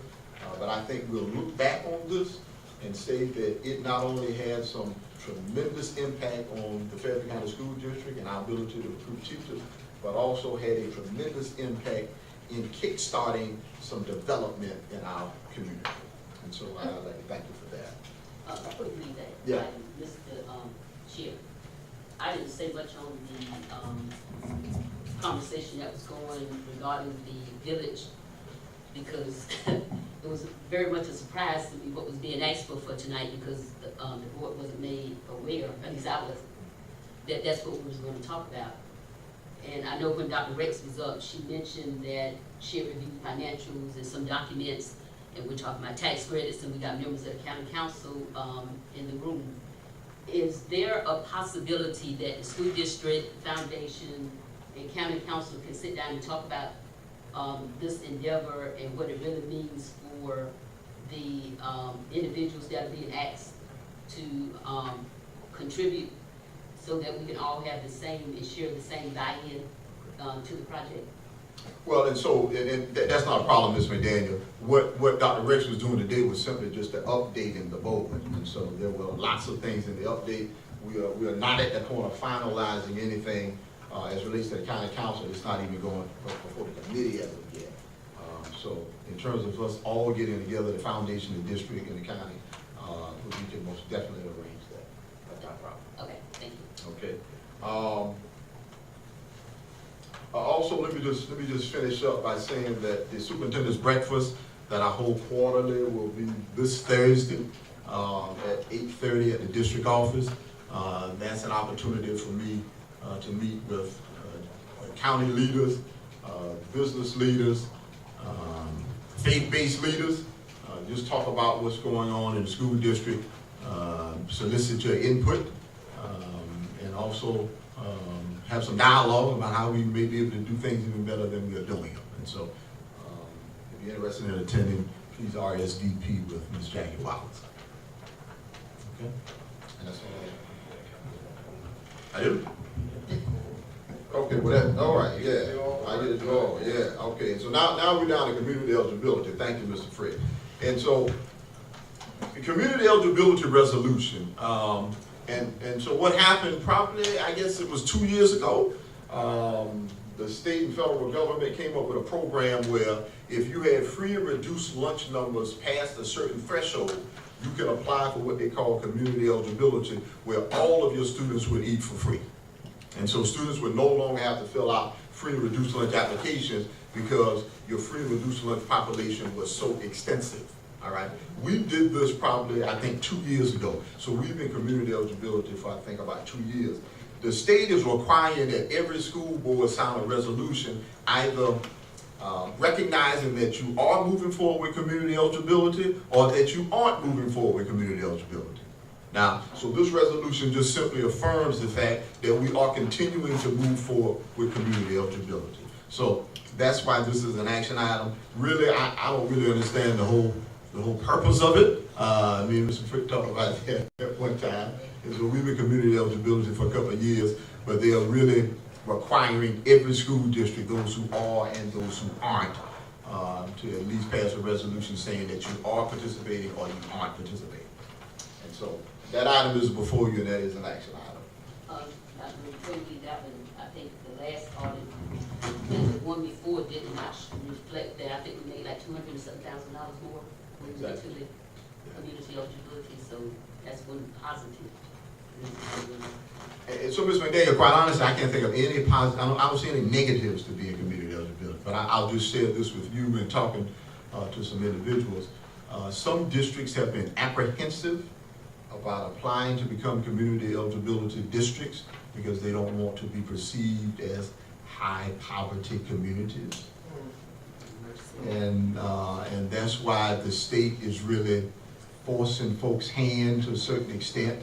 but I think we'll look back on this and say that it not only had some tremendous impact on the Fairfield County School District and our ability to recruit teachers, but also had a tremendous impact in kickstarting some development in our community. And so I'd like to thank you for that. Quickly, Yeah. Mr. Chair, I didn't say much on the conversation that was going regarding the village, because it was very much a surprise to me what was being asked for tonight, because the board wasn't made aware, at least I wasn't, that that's what we was going to talk about. And I know when Dr. Rex was up, she mentioned that she reviewed financials and some documents, and we're talking about tax credits, and we got members of the county council in the room. Is there a possibility that the school district, foundation, and county council can sit down and talk about this endeavor and what it really means for the individuals that are being asked to contribute, so that we can all have the same and share the same buy-in to the project? Well, and that's not a problem, Ms. McDaniel. What Dr. Rex was doing today was simply just the updating the board. And so there were lots of things in the update. We are not at the point of finalizing anything as relates to the county council. It's not even going before the committee as of yet. So in terms of us all getting together, the foundation, the district, and the county, but we can most definitely arrange that. That's not a problem. Okay, thank you. Okay. Also, let me just finish up by saying that the superintendent's breakfast that I hold quarterly will be this Thursday at 8:30 at the district office. That's an opportunity for me to meet with county leaders, business leaders, faith-based leaders, just talk about what's going on in the school district, solicit your input, and also have some dialogue about how we may be able to do things even better than we are doing them. And so, if you're interested in attending, please RSVP with Ms. Jackie Wallace. Okay? And that's all I do? Okay, well, that, all right, yeah, I get it all, yeah, okay. So now we're down to community eligibility. Thank you, Mr. Fred. And so, the community eligibility resolution, and so what happened probably, I guess it was 2 years ago, the state and federal government came up with a program where if you had free and reduced lunch numbers past a certain threshold, you can apply for what they call community eligibility, where all of your students would eat for free. And so students would no longer have to fill out free and reduced lunch applications because your free and reduced lunch population was so extensive. All right, we did this probably, I think, 2 years ago. So we've been community eligibility for, I think, about 2 years. The state is requiring that every school board sign a resolution either recognizing that you are moving forward with community eligibility or that you aren't moving forward with community eligibility. Now, so this resolution just simply affirms the fact that we are continuing to move forward with community eligibility. So that's why this is an action item. Really, I don't really understand the whole purpose of it. Me and Mr. Frick talked about that at one time. And so we've been community eligibility for a couple of years, but they are really requiring every school district, those who are and those who aren't, to at least pass a resolution saying that you are participating or you aren't participating. And so that item is before you, and that is an action item. Before we leave that one, I think the last audit, and the one before did not reflect that. I think we made like $207,000 more when we went to the community eligibility, so that's one positive. And so, Ms. McDaniel, quite honestly, I can't think of any positive, I don't see any negatives to being community eligibility, but I'll just share this with you and talking to some individuals. Some districts have been apprehensive about applying to become community eligibility districts because they don't want to be perceived as high poverty communities. And that's why the state is really forcing folks' hand to a certain extent,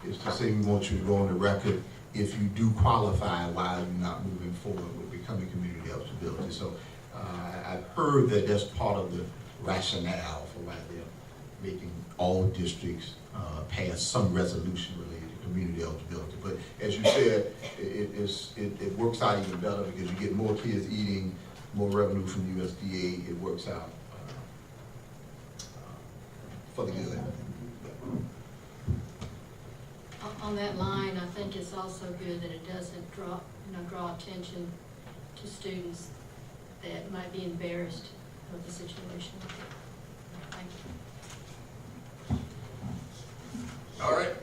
is to say we want you to go on the record if you do qualify while you're not moving forward with becoming community eligibility. So I've heard that that's part of the rationale for why they're making all districts pass some resolution related to community eligibility. But as you said, it works out even better because you get more kids eating, more revenue from USDA. It works out for the good. On that line, I think it's also good that it doesn't draw attention to students that might be embarrassed of the situation. Thank you. All right.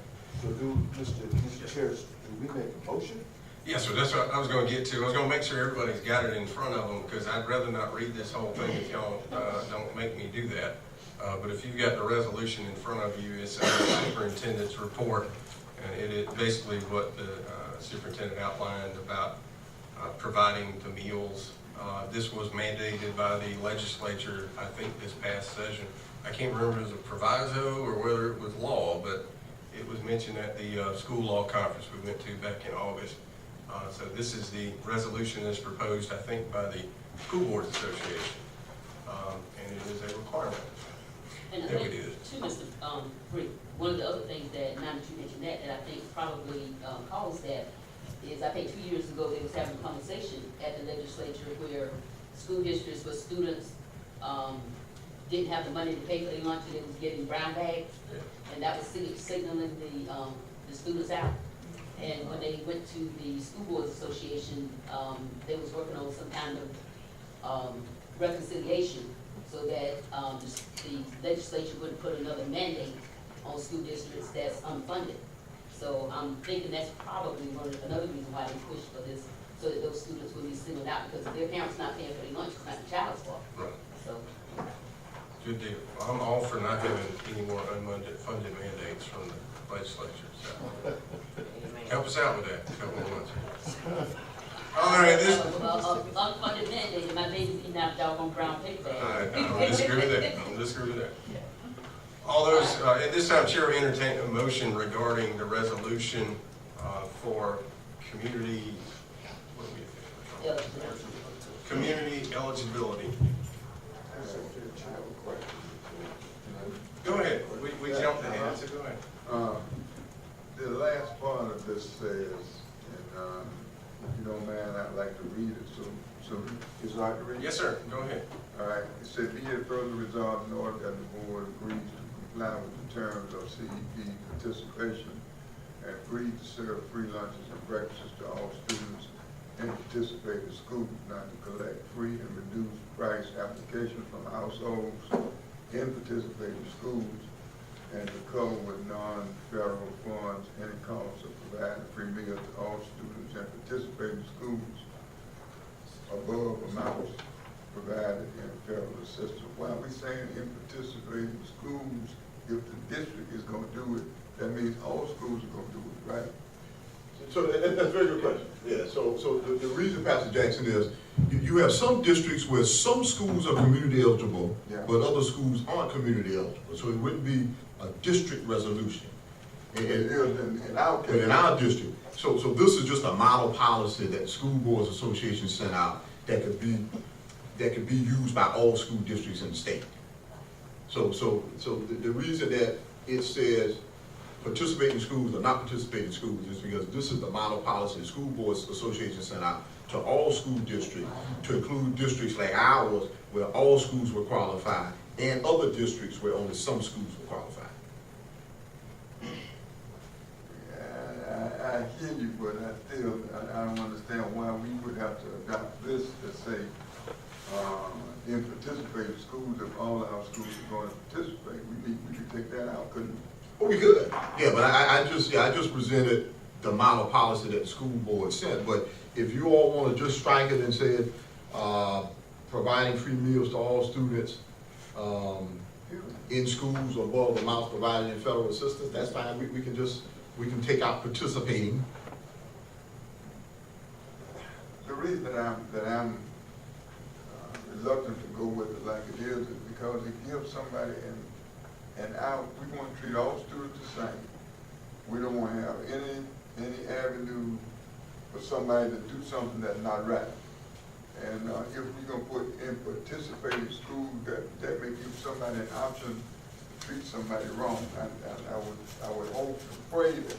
So Mr. Chair, do we make a motion? Yeah, so that's what I was going to get to. I was going to make sure everybody's got it in front of them because I'd rather not read this whole thing if y'all don't make me do that. But if you've got the resolution in front of you, it's the superintendent's report. And it is basically what the superintendent outlined about providing the meals. This was mandated by the legislature, I think, this past session. I can't remember if it was a proviso or whether it was law, but it was mentioned at the school law conference we went to back in August. So this is the resolution that's proposed, I think, by the School Boards Association. And it is a requirement. And I think, too, Mr. Frick, one of the other things that, now that you mentioned that I think probably caused that is, I think 2 years ago, they was having a conversation at the legislature where school districts with students didn't have the money to pay for their lunch, and they was getting brown bags, and that was signaling the students out. And when they went to the School Boards Association, they was working on some kind of reconciliation so that the legislature wouldn't put another mandate on school districts that's unfunded. So I'm thinking that's probably another reason why they pushed for this, so that those students will be singled out, because if their parents not paying for their lunch, it's not the child's fault. Right. So, Good deal. Well, I'm all for not having any more unfunded mandates from the legislature, so. Help us out with that, in a couple of months. All right, this, unfunded mandate, my baby's eating out doggone brown paper bag. I don't disagree with that, I don't disagree with that. All those, at this time, Chair will entertain a motion regarding the resolution for community, what do we, community eligibility. Go ahead, we jumped ahead, so go ahead. The last part of this says, and if you don't mind, I'd like to read it, so it's all right to read? Yes, sir, go ahead. All right, it said, be it further resolved in order that the board agrees to comply with the terms of CEP participation and agree to serve free lunches and breakfasts to all students in participating schools, not to collect free and reduced price applications from households in participating schools, and to cover with non-federal funds any cost of providing free meals to all students in participating schools above amounts provided in federal assistance. Why are we saying in participating schools? If the district is gonna do it, that means all schools are gonna do it, right? So that's a very good question. Yeah, so the reason, Pastor Jackson, is you have some districts where some schools are community eligible, Yeah. but other schools aren't community eligible. So it wouldn't be a district resolution. It is in our But in case. our district, so this is just a model policy that the School Boards Association sent out that could be used by all school districts in the state. So the reason that it says participating schools or not participating schools is because this is the model policy the School Boards Association sent out to all school districts, to include districts like ours where all schools were qualified and other districts where only some schools were qualified. I hear you, but I don't understand why we would have to adopt this to say, in participating schools, if all our schools are going to participate, we could take that out, couldn't we? Well, we could, yeah, but I just presented the model policy that the school board sent, but if you all want to just strike it and say, providing free meals to all students, in schools above amounts provided in federal assistance, that's fine, we can take out participating. The reason that I'm reluctant to go with it like it is because it gives somebody an out. We want to treat all students the same. We don't want to have any avenue for somebody to do something that's not right. And if we're gonna put in participating schools, that may give somebody an option to treat somebody wrong. And I would hope and pray that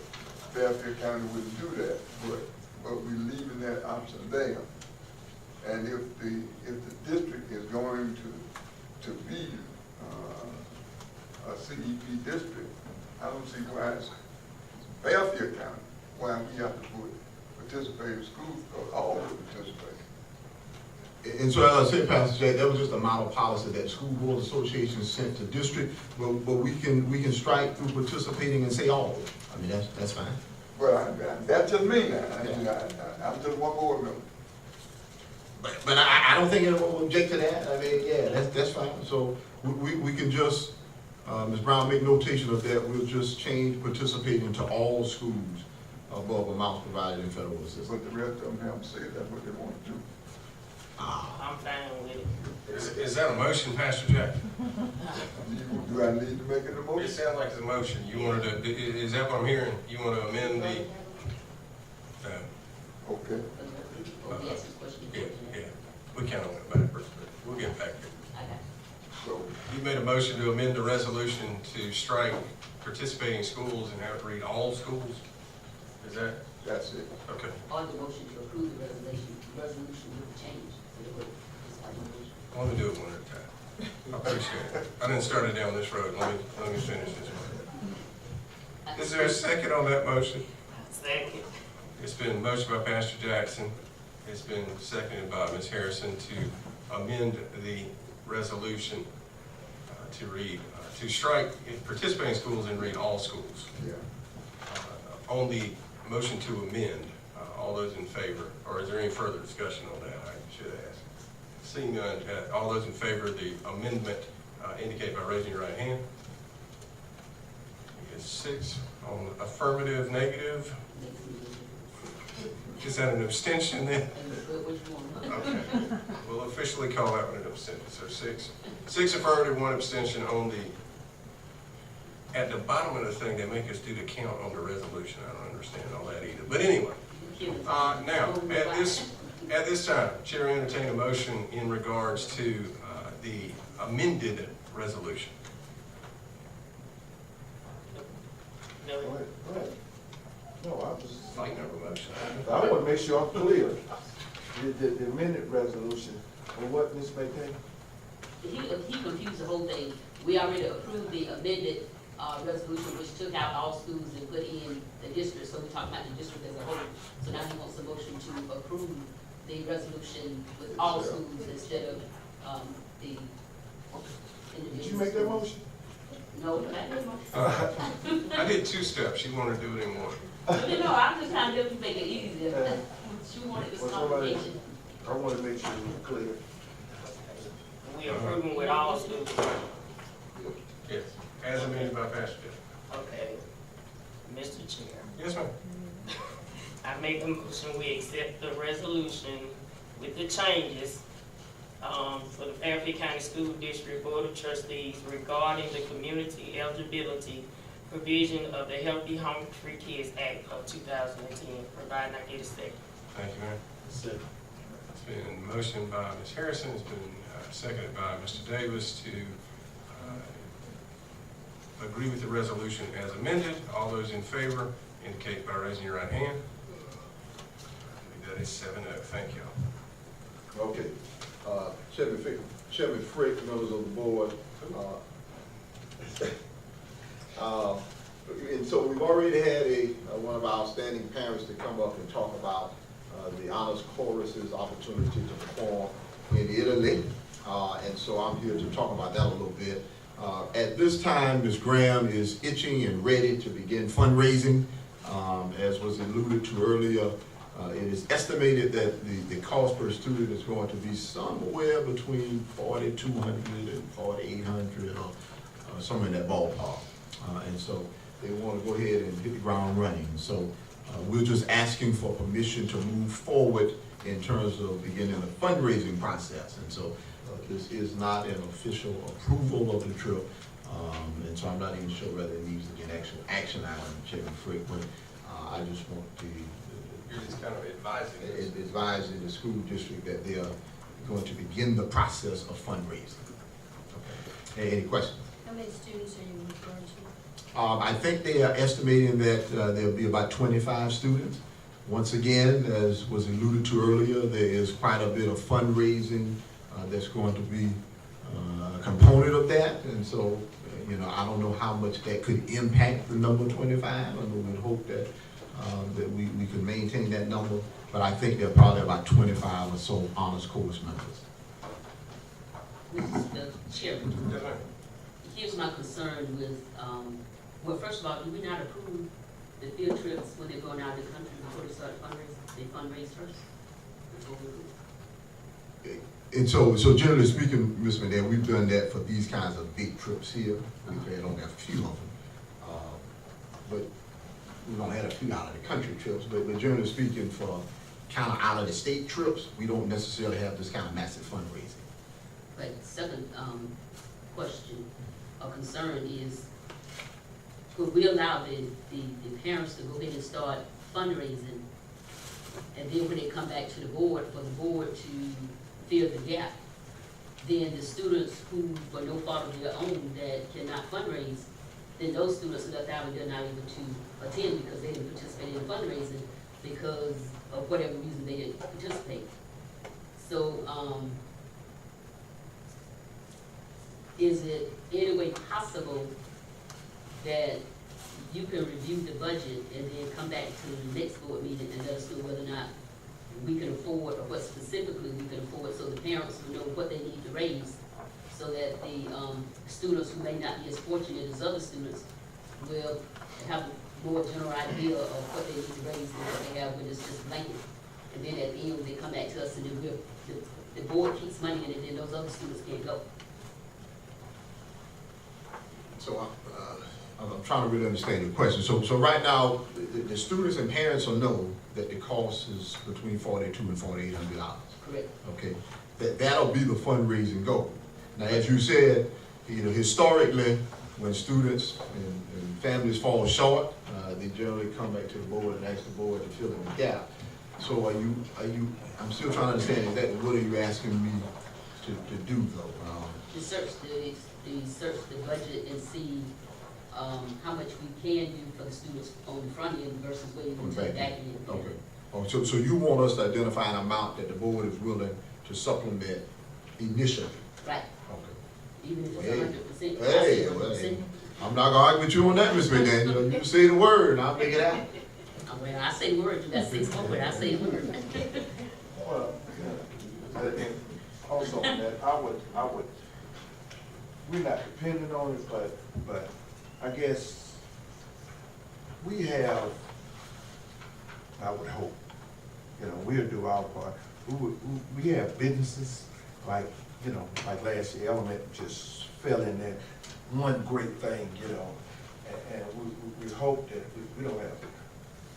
Fairfield County wouldn't do that, but we're leaving that option there. And if the district is going to be a CEP district, I don't see why it's Fairfield County, why we have to put participating schools, because all will participate. And so as I said, Pastor Jack, that was just a model policy that School Board Association sent to district, but we can strike through participating and say all. I mean, that's fine. Well, that's just me now. I'm just one board member. But I don't think anyone will object to that. I mean, yeah, that's fine. So we can just, Ms. Brown, make notation of that. We'll just change participating to all schools above amounts provided in federal assistance. But the rest of them haven't said that's what they want to do. I'm fine with it. Is that a motion, Pastor Jack? Do I need to make it a It motion? sounds like it's a motion. You wanted to, is that what I'm hearing? You want to amend the, Okay. yeah, we kind of went backwards, but we'll get back there. So, You made a motion to amend the resolution to strike participating schools and have it read all schools? Is that, that's it. okay. On the motion to approve the resolution with the change. So it would- it's like a motion. Let me do it one at a time. I appreciate it. I didn't start it down this road. Let me finish this one. Is there a second on that motion? Second. It's been motioned by Pastor Jackson. It's been seconded by Ms. Harrison to amend the resolution to read to strike participating schools and read all schools. Yeah. On the motion to amend, all those in favor, or is there any further discussion on that? I should ask. Seeing none, all those in favor of the amendment indicate by raising your right hand. It's 6 on affirmative, negative. Is that an abstention then? Okay, we'll officially call that one an abstention. So 6 affirmative, 1 abstention on the, at the bottom of the thing, they make us do the count on the resolution. I don't understand all that either. But anyway, now, at this time, Chair entertain a motion in regards to the amended resolution. No, Go ahead, go ahead. No, I was, Fighting over motion. I want to make sure I'm clear. The amended resolution, or what, Ms. McCain? He confused the whole thing. We already approved the amended resolution, which took out all schools and put in the district, so we're talking about the district as a whole. So now he wants a motion to approve the resolution with all schools instead of the individual. Did you make that schools. motion? No, I didn't. I did 2 steps. You want to do it in 1. No, I'm just trying to make it easier. She wanted this Well, somebody- complication. I want to make sure we're clear. we approving with all schools. Yes, as amended by Pastor Jeff. Okay. Mr. Chair, Yes, ma'am. I make the motion, we accept the resolution with the changes for the Fairfield County School District Board of Trustees regarding the community eligibility provision of the Healthy Home-Free Kids Act of 2010, providing I get a second. Thank you, ma'am. It's been motioned by Ms. Harrison, it's been seconded by Mr. Davis to agree with the resolution as amended. All those in favor indicate by raising your right hand. I believe that is 7-0. Thank you. Okay. Chairman Frick, members of the board. And so we've already had one of our outstanding parents to come up and talk about the honors chorus's opportunity to perform in Italy. And so I'm here to talk about that a little bit. At this time, Ms. Graham is itching and ready to begin fundraising. As was alluded to earlier, it is estimated that the cost per student is going to be somewhere between $4,200 and $4,800 or somewhere in that ballpark. And so they want to go ahead and hit the ground running. So we're just asking for permission to move forward in terms of beginning the fundraising process. And so this is not an official approval of the trip. And so I'm not even sure whether it needs to be an actual action item, Chairman Frick, but I just want to You're just kind of advising the school district that they are going to begin the process of fundraising. Okay. Any questions? How many students are you referring to? I think they are estimating that there'll be about 25 students. Once again, as was alluded to earlier, there is quite a bit of fundraising that's going to be a component of that. And so, I don't know how much that could impact the number 25. I know we'd hope that that we could maintain that number, but I think there are probably about 25 or so honors course members. Mr. Chairman, Yes, ma'am. here's my concern with, well, first of all, do we not approve the field trips when they're going out of the country before they start fundraising? They fundraise first? Before we do? And so generally speaking, Ms. McDaniel, we've done that for these kinds of big trips here. We've had only a few of them. But we don't have a few out of the country trips, but generally speaking, for kind of out of the state trips, we don't necessarily have this kind of massive fundraising. But second question or concern is, could we allow the parents to go ahead and start fundraising, and then when they come back to the board, for the board to fill the gap, then the students who, for no fault of their own, that cannot fundraise, then those students are left out and they're not able to attend because they didn't participate in fundraising because of whatever reason they didn't participate. So, is it any way possible that you can review the budget and then come back to the next board meeting and let us know whether or not we can afford, or what specifically we can afford, so the parents will know what they need to raise, so that the, students who may not be as fortunate as other students will have a more general idea of what they need to raise than what they have when it's just blanket. And then at the end, they come back to us and then the board keeps money in it, and those other students can't go. So I'm trying to really understand your question. So right now, the students and parents will know that the cost is between $4,200 and $4,800. Correct. Okay, that'll be the fundraising goal. Now, as you said, historically, when students and families fall short, they generally come back to the board and ask the board to fill in the gap. So are you, I'm still trying to understand exactly what are you asking me to do though? To search the budget and see, how much we can do for the students on the front end versus waiting until the back end. Okay. Oh, so you want us to identify an amount that the board is willing to supplement initially? Right. Okay. Even if Hey. it's 100%. Hey, well, I'm not gonna argue with you on that, Ms. McDaniel. You say the word and I'll make it happen. When I say word, you got 6 more, but I say word. Well, and also on that, I would, we're not dependent on it, but I guess we have, I would hope, we'll do our part. We have businesses like, like last year, Element just fell in there, one great thing, and we hope that we don't have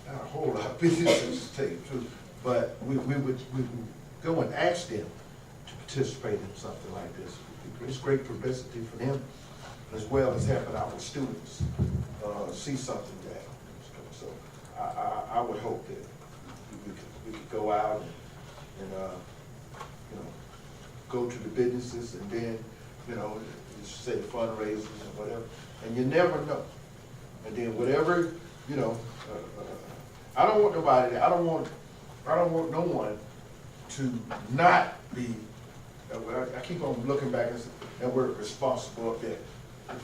not a whole lot of businesses to tell you the truth, but we would go and ask them to participate in something like this. It's great publicity for them, as well as helping our students see something there. So I would hope that we could go out and go to the businesses and then, say fundraisers and whatever, and you never know. And then whatever, I don't want nobody, I don't want no one to not be, I keep on looking back and that word responsible up there.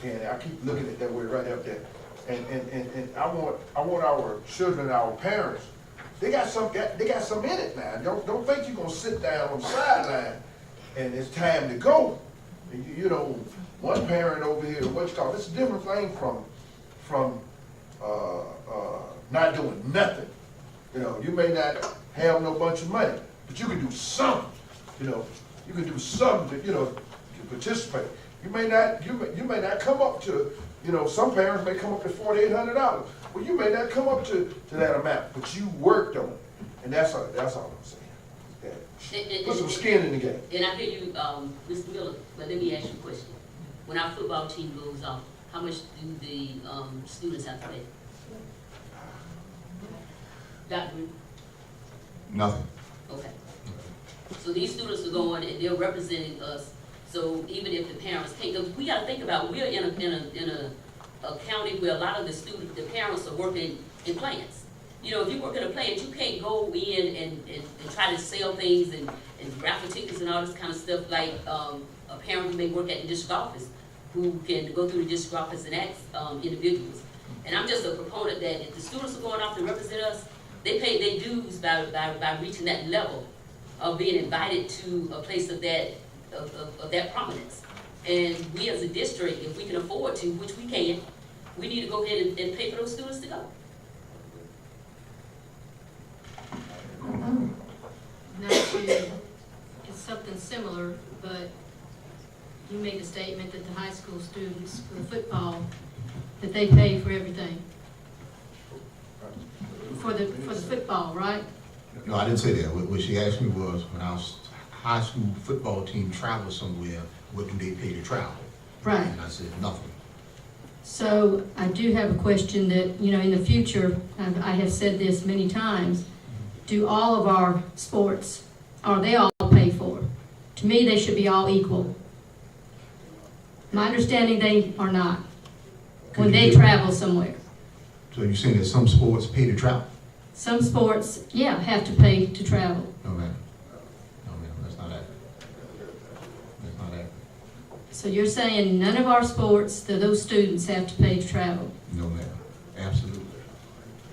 And I keep looking at that word right up there. And I want our children, our parents, they got some in it now. Don't think you're gonna sit down on the sideline and it's time to go. One parent over here, it's a different thing from not doing nothing. You may not have no bunch of money, but you can do something. You can do something to participate. You may not come up to, some parents may come up to $4,800. Well, you may not come up to that amount, but you worked on it, and that's all I'm saying. Yeah. Put some skin in the game. And I hear you, Mr. Miller, but let me ask you a question. When our football team goes off, how much do the students have to pay? Dr. Nothing. Okay. So these students are going and they're representing us. So even if the parents can't, because we got to think about, we're in a county where a lot of the parents are working in plants. If you work in a plant, you can't go in and try to sell things and raffle tickets and all this kind of stuff like a parent who may work at the district office, who can go through the district office and ask individuals. And I'm just a proponent that if the students are going off to represent us, they pay their dues by reaching that level of being invited to a place of that prominence. And we as a district, if we can afford to, which we can, we need to go ahead and pay for those students to go. Not to, it's something similar, but you made a statement that the high school students for football, that they pay for everything. For the football, right? No, I didn't say that. What she asked me was, when our high school football team travels somewhere, what do they pay to travel? Right. And I said, nothing. So I do have a question that, in the future, I have said this many times, do all of our sports, are they all paid for? To me, they should be all equal. My understanding, they are not, when they travel somewhere. So you're saying that some sports pay to travel? Some sports, yeah, have to pay to travel. No, ma'am. No, ma'am, that's not accurate. That's not accurate. So you're saying none of our sports, those students have to pay to travel? No, ma'am. Absolutely.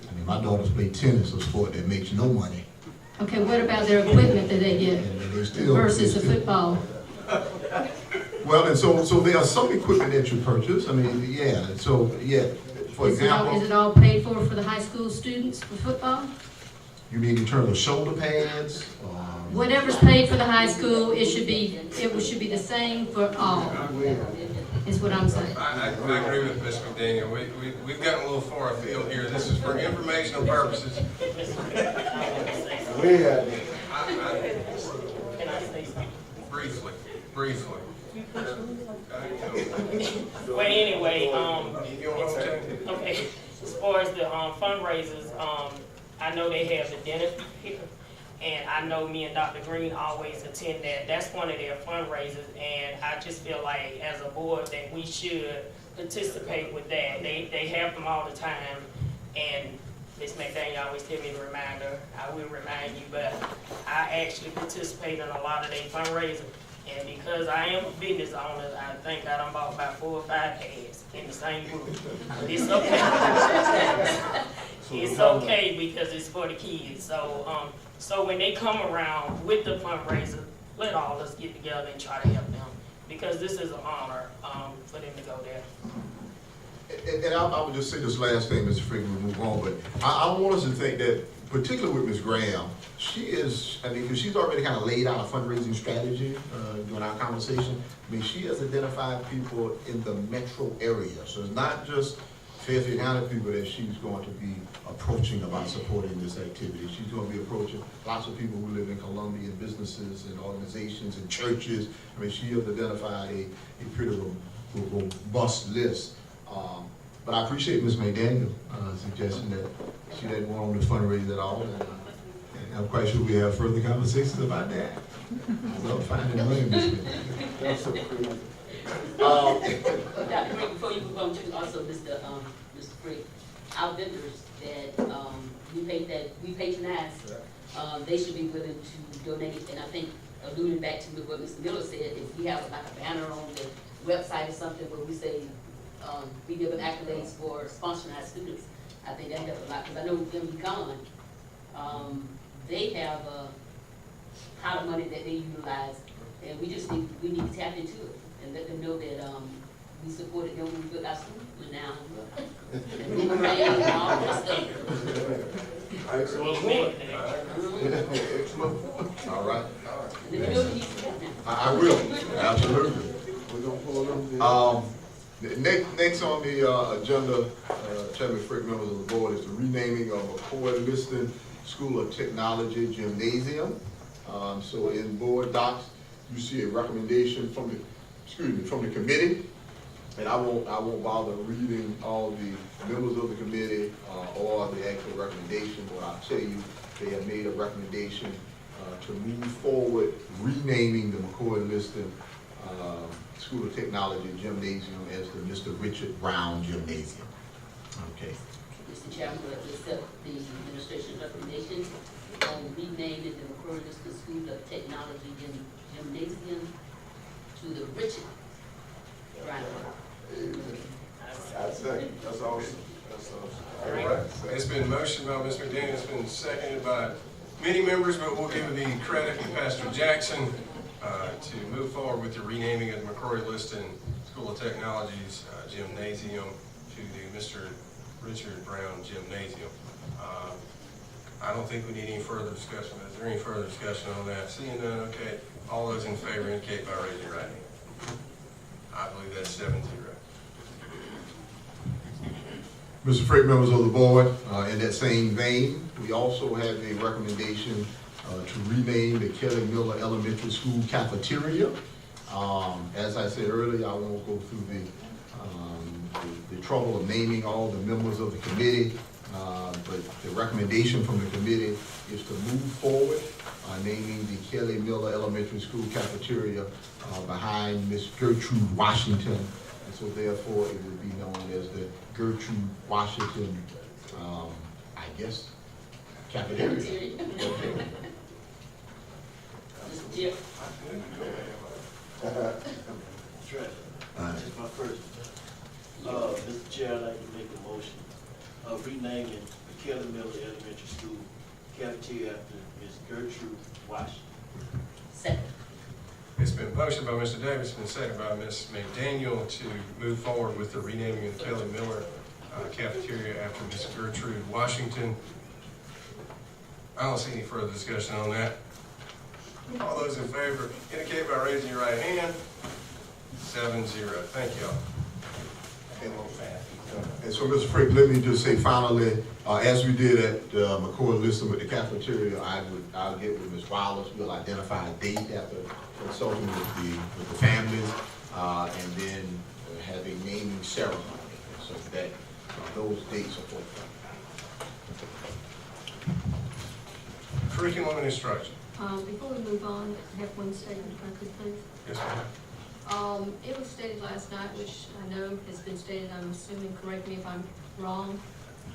I mean, my daughters play tennis, a sport that makes no money. Okay, what about their equipment that they get And they still, versus the football? Well, and so there are some equipment that you purchase, I mean, yeah, so, yeah, for Is example. it all paid for the high school students for football? You mean in terms of shoulder pads? Whatever's paid for the high school, it should be the same for all, is what I'm saying. I agree with Ms. McDaniel. We've gotten a little far afield here. This is for informational purposes. We had it. Can I say something? Briefly. Well, anyway, You want to take? okay, as far as the fundraisers, I know they have the dinner here, and I know me and Dr. Green always attend that. That's one of their fundraisers, and I just feel like as a board that we should participate with that. They have them all the time, and Ms. McDaniel always tell me to remind her. I will remind you, but I actually participate in a lot of their fundraisers. And because I am a business owner, I think I done bought about 4 or 5 ads in the same group. But it's okay. It's okay because it's for the kids. So, so when they come around with the fundraiser, let all of us get together and try to help them. Because this is an honor for them to go there. And I would just say this last thing, Mr. Frick, we'll move on, but I don't want us to think that, particularly with Ms. Graham, she is, I mean, because she's already kind of laid out a fundraising strategy during our conversation. I mean, she has identified people in the metro area, so it's not just Fairfield County people that she's going to be approaching about supporting this activity. She's going to be approaching lots of people who live in Columbia, and businesses and organizations and churches. I mean, she has identified a pretty robust list. But I appreciate Ms. McDaniel suggesting that she didn't want to fundraise at all. And I'm quite sure we have further conversations about that. So finding money, Ms. McDaniel. That's so cool. Dr. Green, before you move on to also Mr. Frick, our vendors that we patronize, they should be willing to donate. And I think alluding back to what Mr. Miller said, if we have like a banner on the website or something where we say we give accolades for sponsoring our students, I think that helps a lot. Because I know MBCon, they have a pot of money that they utilize, and we need to tap into it and let them know that we supported them when we built our school, and now and boomerang and all that stuff. All right. The building needs to happen. I will, absolutely. We're gonna pull them. Next on the agenda, Chairman Frick, members of the board, is the renaming of McCoy Liston School of Technology Gymnasium. So in board docs, you see a recommendation from the committee, and I won't bother reading all the members of the committee or the actual recommendation, but I'll tell you they have made a recommendation to move forward renaming the McCoy Liston School of Technology Gymnasium as the Mr. Richard Brown Gymnasium. Okay. Mr. Chairman, will accept the administration's recommendation on renaming the McCoy Liston School of Technology Gymnasium to the Richard Brown. That's awesome. That's awesome. All right. It's been motioned by Ms. McDaniel, it's been seconded by many members, but we'll give the credit to Pastor Jackson to move forward with the renaming of the McCrory Liston School of Technology's gymnasium to the Mr. Richard Brown Gymnasium. I don't think we need any further discussion. Is there any further discussion on that? Seeing none, okay. All those in favor indicate by raising your right hand. I believe that's 7-0. Mr. Frick, members of the board, in that same vein, we also have a recommendation to rename the Kelly Miller Elementary School cafeteria. As I said earlier, I won't go through the trouble of naming all the members of the committee, but the recommendation from the committee is to move forward naming the Kelly Miller Elementary School cafeteria behind Miss Gertrude Washington. And so therefore it would be known as the Gertrude Washington, I guess, cafeteria. Okay. Mr. Chair. This is my first. Mr. Chair, I'd like to make a motion of renaming the Kelly Miller Elementary School cafeteria after Ms. Gertrude Washington. Second. It's been motioned by Mr. Davis, been seconded by Ms. McDaniel to move forward with the renaming of Kelly Miller cafeteria after Ms. Gertrude Washington. I don't see any further discussion on that. All those in favor indicate by raising your right hand. 7-0. Thank you all. And so, Mr. Frick, let me just say finally, as we did at McCoy Listen with the cafeteria, I'll get with Ms. Wallace. We'll identify a date after consulting with the families, and then have a naming ceremony, so that those dates are forthcoming. Curriculum and instruction. Before we move on, I have one statement, if I could, please. Yes, ma'am. It was stated last night, which I know has been stated, I'm assuming, correct me if I'm wrong,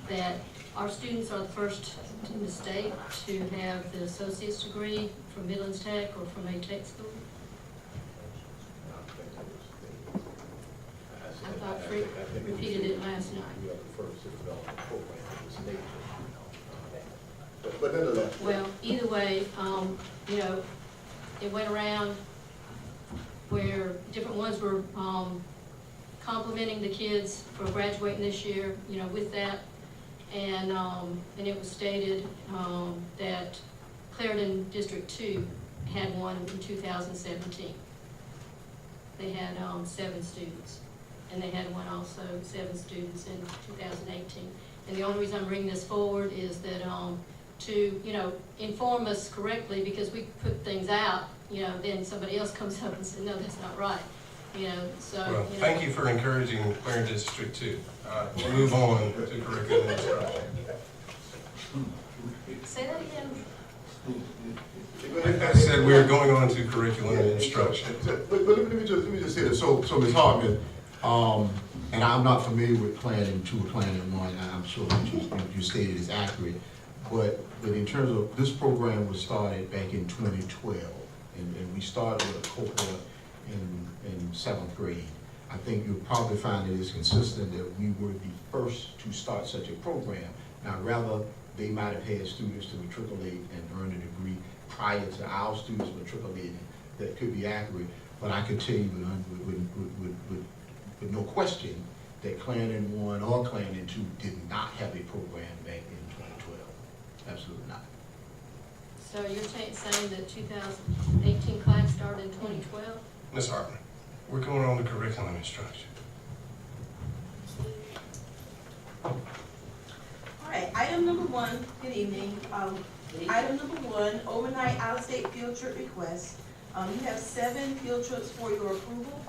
that our students are the first in the state to have the associate's degree from Midlands Tech or from a tech school. I thought Frick repeated it last night. We are the first to develop a program in the state. But nonetheless. Well, either way, you know, it went around where different ones were complimenting the kids for graduating this year, you know, with that. And it was stated that Clarendon District 2 had one in 2017. They had 7 students. And they had one also, 7 students in 2018. And the only reason I'm bringing this forward is that to, you know, inform us correctly, because we put things out, you know, then somebody else comes up and says, no, that's not right. You know, so. Well, thank you for encouraging Clarendon District 2. We'll move on to curriculum and instruction. Say that again. I said we're going on to curriculum and instruction. But let me just say this. So Ms. Hartman, and I'm not familiar with Clarendon 2 or Clarendon 1. I'm sure what you stated is accurate. But in terms of, this program was started back in 2012, and we started with a cohort in 7th grade. I think you'll probably find that it's consistent that we were the first to start such a program. Now, rather, they might have had students to matriculate and earn a degree prior to our students matriculating. That could be accurate, but I can tell you with no question that Clarendon 1 or Clarendon 2 did not have a program back in 2012. Absolutely not. So you're saying that 2018 class started in 2012? Ms. Hartman, we're going on to curriculum and instruction. All right, item number 1, good evening. Item number 1, overnight out-of-state field trip request. You have 7 field trips for your approval.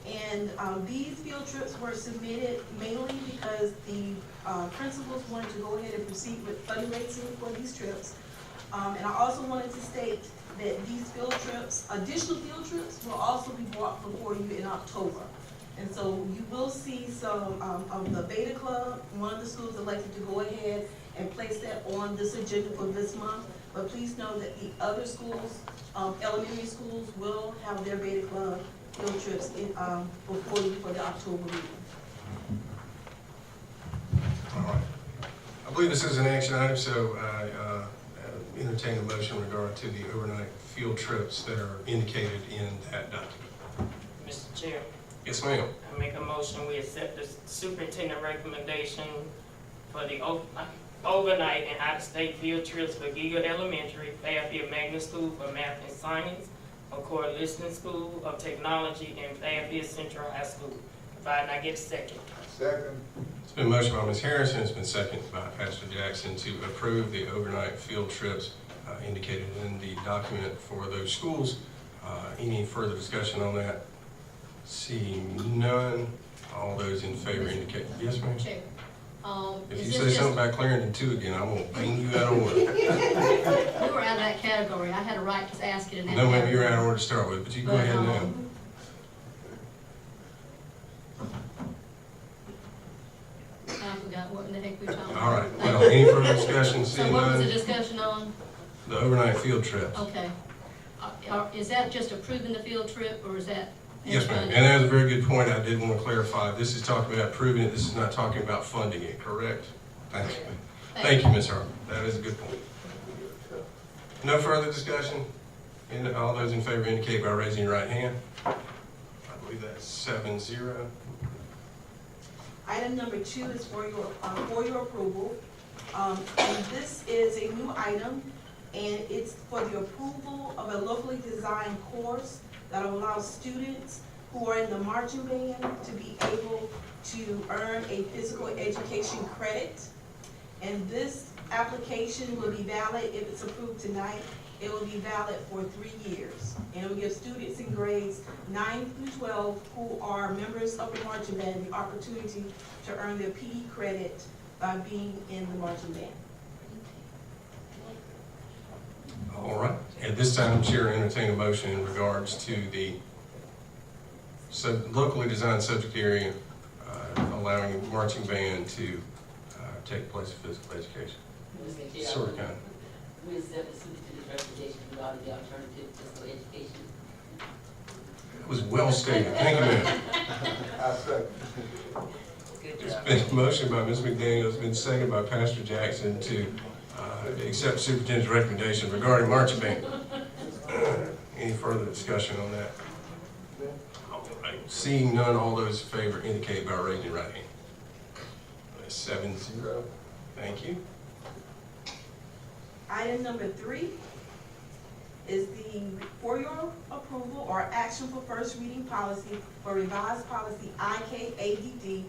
And these field trips were submitted mainly because the principals wanted to go ahead and proceed with fundraising for these trips. And I also wanted to state that these field trips, additional field trips, will also be brought before you in October. And so you will see some of the Beta Club. One of the schools elected to go ahead and place that on this agenda for this month. But please know that the other schools, elementary schools, will have their Beta Club field trips in, before you for the October meeting. All right. I believe this is an action item, so I entertain a motion in regard to the overnight field trips that are indicated in that document. Mr. Chair, Yes, ma'am. I make a motion, we accept the superintendent recommendation for the overnight and out-of-state field trips for Giga Elementary, Fairfield Magnet School for Math and Science, McCoy Listening School of Technology, and Fairfield Central High School. Provided I get a second. Second. It's been motioned by Ms. Harrison, it's been seconded by Pastor Jackson to approve the overnight field trips indicated in the document for those schools. Any further discussion on that? Seeing none, all those in favor indicate. Yes, ma'am? Chair. If you say something about Clarendon 2 again, I'm gonna bang you out of order. We were out of that category. I had a right to ask it in that No, category. maybe you're out of order to start with, but you go ahead now. I forgot what in the heck we were talking about. All right, well, any further discussion? So Seeing what was the none, discussion on? the overnight field trips. Okay. Is that just approving the field trip, or is that? Yes, ma'am, and that was a very good point. I did want to clarify. This is talking about approving it. This is not talking about funding it, correct? Thank you. Thank you, Ms. Harper. That is a good point. No further discussion? And all those in favor indicate by raising your right hand. I believe that's 7-0. Item number 2 is for your approval. And this is a new item, and it's for the approval of a locally designed course that will allow students who are in the marching band to be able to earn a physical education credit. And this application will be valid, if it's approved tonight, it will be valid for 3 years. And it will give students in grades 9 through 12 who are members of the marching band the opportunity to earn their PE credit by being in the marching band. All right. At this time, Chair will entertain a motion in regards to the locally designed subject area allowing marching band to take place of physical education. Sort of, kind of. We accept the superintendent's recommendation regarding the alternative physical education. It was well stated. Thank you, ma'am. I second. It's been a motion by Ms. McDaniel, it's been seconded by Pastor Jackson to accept superintendent's recommendation regarding marching band. Any further discussion on that? All right. Seeing none, all those in favor indicate by raising your right hand. That's 7-0. Thank you. Item number 3 is for your approval or action for first reading policy for revised policy IKADD,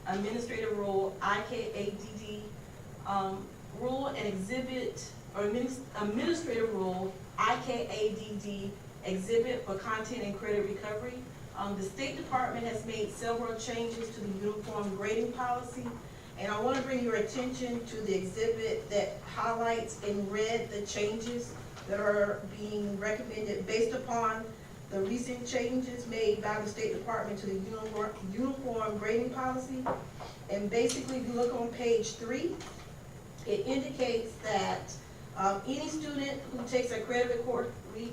administrative rule IKADD, rule and exhibit, or administrative rule IKADD, exhibit for content and credit recovery. The State Department has made several changes to the uniform grading policy, and I want to bring your attention to the exhibit that highlights in red the changes that are being recommended based upon the recent changes made by the State Department to the uniform grading policy. And basically, if you look on page 3, it indicates that any student who takes a credit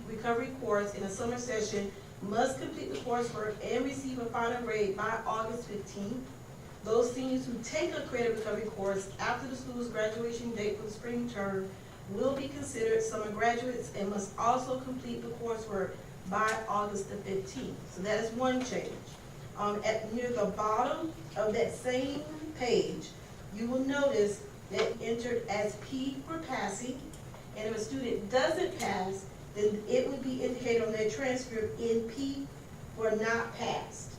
recovery course in a summer session must complete the coursework and receive a final grade by August 15th. Those seniors who take a credit recovery course after the school's graduation date for the spring term will be considered summer graduates and must also complete the coursework by August the 15th. So that is one change. Near the bottom of that same page, you will notice that entered as P for passing, and if a student doesn't pass, then it would be indicated on their transcript in P for not passed.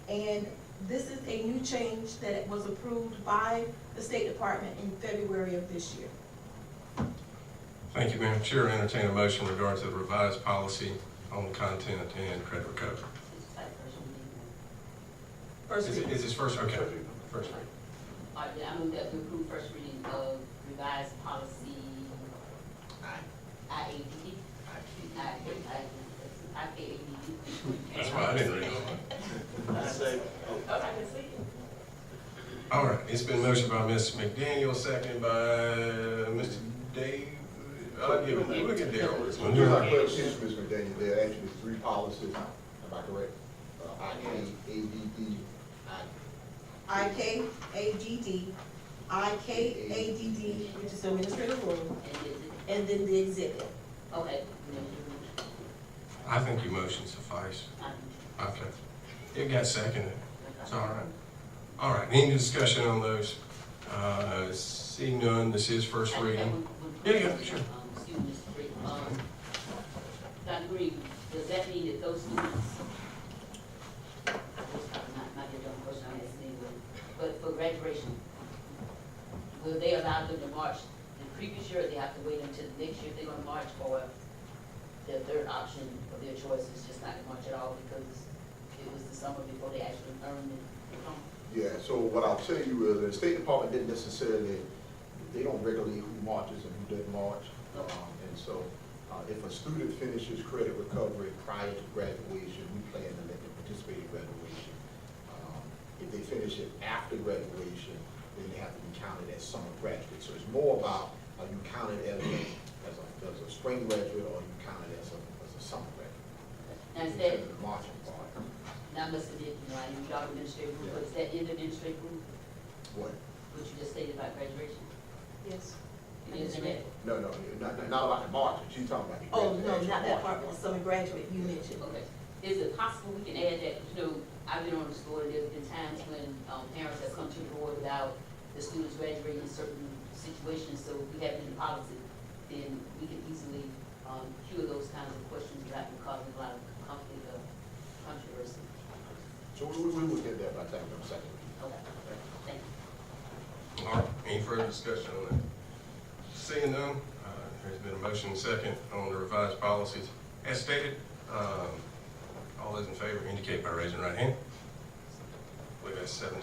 And this is a new change that was approved by the State Department in February of this year. Thank you, ma'am. Chair will entertain a motion in regards to the revised policy on content and credit recovery. First reading. Is this first? Okay. First reading. All right, I move that we approve first reading of revised policy IADD. That's why I didn't read it. I say, All right, it's been motioned by Ms. McDaniel, seconded by Mr. Dave. I'll give it, we'll get Darryl this one. Just like Ms. McDaniel, there are actually 3 policies, am I correct? IKADD, IKADD, which is administrative rule, and then the exhibit. Okay. I think your motion suffice. Okay. It got seconded. It's all right. All right, any discussion on those? Seeing none, this is first reading. Yeah, sure. Excuse me, Mr. Briggs. Dr. Green, does that mean that those students, not your dumb question, I'm asking anyway, but for graduation, will they allow them to march the previous year, or they have to wait until the next year if they're gonna march, or their third option of their choice is just not to march at all because it was the summer before they actually earned it? Yeah, so what I'll tell you is the State Department didn't necessarily, they don't regulate who marches and who doesn't march. And so if a student finishes credit recovery prior to graduation, we plan to let them participate in graduation. If they finish it after graduation, then they have to be counted as summer graduates. So it's more about, are you counted as a spring graduate, or are you counted as a summer graduate? Now, is that, The marching part. now, Mr. Dick, I know y'all administrative rule, but is that in the administrative rule, What? what you just stated about graduation? Yes. It is in that. No, not about the margin, she's talking about the. Oh, no, actual not that margin. part, summer graduate you mentioned. Okay. Is it possible we can add that, I've been on the school, and there's been times when, parents have come to the board without the students graduating in certain situations, so we have it in the policy, then we can easily, cure those kinds of questions without causing a lot of conflict or controversy. So we will get that by the time we're on second. Okay, thank you. All right, any further discussion on that? Seeing none, there's been a motion second on the revised policies. As stated, all those in favor indicate by raising your right hand. I believe that's 7-0,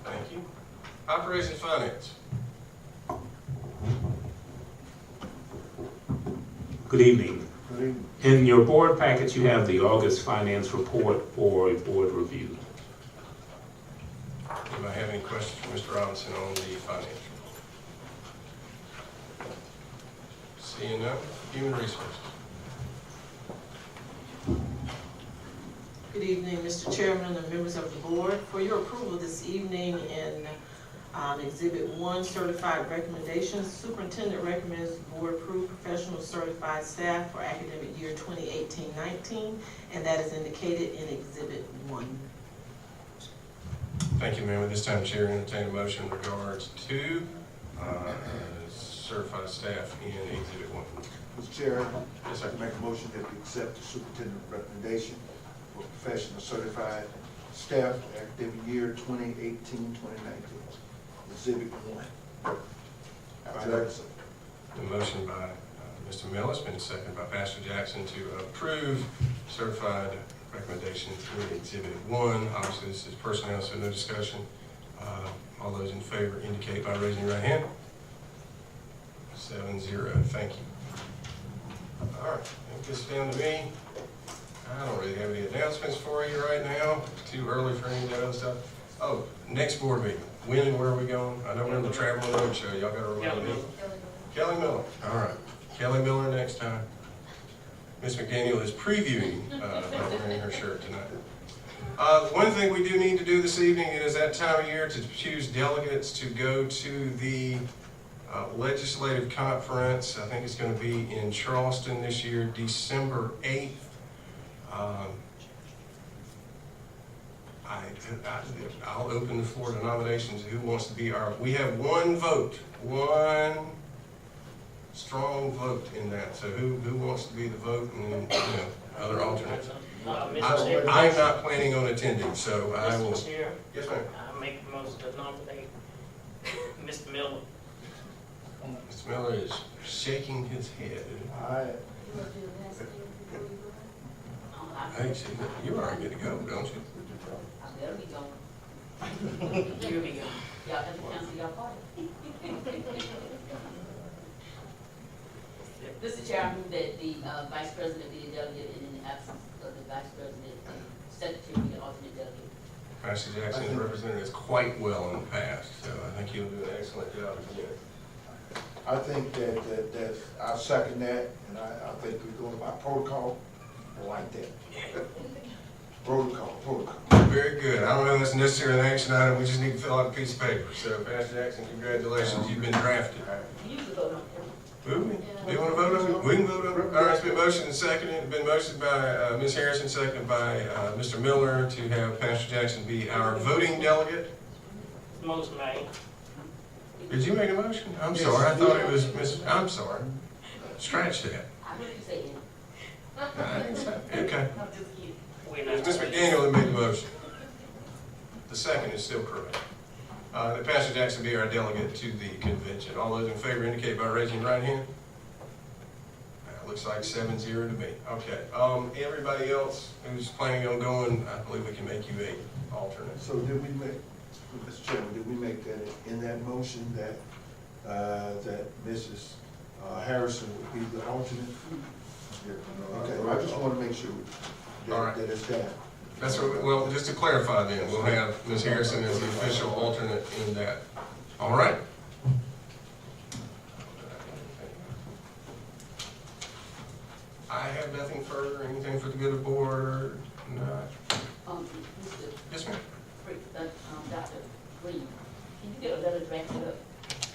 thank you. Operations Finance. Good evening. Good evening. In your board package, you have the August finance report for a board review. Anybody have any questions for Mr. Robinson on the financial? Seeing none, Human Resources. Good evening, Mr. Chairman and members of the board. For your approval this evening in Exhibit 1, Certified Recommendations, Superintendent recommends the board approve professional certified staff for academic year 2018-19, and that is indicated in Exhibit 1. Thank you, ma'am. At this time, Chair, entertain a motion in regards to certified staff in Exhibit 1. Mr. Chair, Yes, I'd sir. like to make a motion that we accept the superintendent recommendation for professional certified staff for academic year 2018-2019. Exhibit 1. The motion by Mr. Miller has been seconded by Pastor Jackson to approve certified recommendations in Exhibit 1. Obviously, this is personnel, so no discussion. All those in favor indicate by raising your right hand. 7-0, thank you. All right, that gets down to me. I don't really have any announcements for you right now. Too early for any of that other stuff. Oh, next board meeting. When and where are we going? I know we're in the Traveling Road Show. Y'all got to remind me. Kelly Miller. All right. Kelly Miller next time. Miss McDaniel is previewing by wearing her shirt tonight. One thing we do need to do this evening is that time of year to choose delegates to go to the legislative conference. I think it's going to be in Charleston this year, December 8th. I'll open the floor to nominations. Who wants to be we have one vote, one strong vote in that. So who wants to be the vote and other alternates? Mr. Chair. I'm not planning on attending, so I will. Mr. Chair, Yes, ma'am. I make the motion to nominate Mr. Miller. Mr. Miller is shaking his head. Hey, see, you already get to go, don't you? There we go. Here we go. Y'all have to cancel your party. Mr. Chair, I move that the vice president be a delegate, and in the absence of the vice president, the secretary be an alternate delegate. Pastor Jackson has represented us quite well in the past, so I think he'll do an excellent job again. I think that I second that, and I think we're going by protocol. I like that. Protocol. Very good. I don't know if that's necessarily an action item. We just need to fill out a piece of paper. So, Pastor Jackson, congratulations. You've been drafted. You usually vote on it. Will we? Do you want to vote on it? We can vote on it. All right, it's been motioned and seconded. It's been motioned by Ms. Harrison, seconded by Mr. Miller to have Pastor Jackson be our voting delegate. Motion made. Did you make a motion? I'm sorry. I thought it was Miss. I'm sorry. Scratch that. I heard you say it. I didn't say. Okay. We're It not. was Ms. McDaniel that made the motion. The second is still correct. That Pastor Jackson be our delegate to the convention. All those in favor indicate by raising your right hand. Looks like 7-0 to me. Okay. Everybody else who's planning on going, I believe we can make you a alternate. So did we make, Mr. Chairman, did we make that in that motion that Mrs. Harrison would be the alternate? Okay, well, I just want to make sure All right. that it's that. That's what, well, just to clarify then, we'll have Ms. Harrison as the official alternate in that. All right. I have nothing further, anything for the good of the board? No. Mr. Yes, ma'am. Dr. Green, can you get a letter drafted up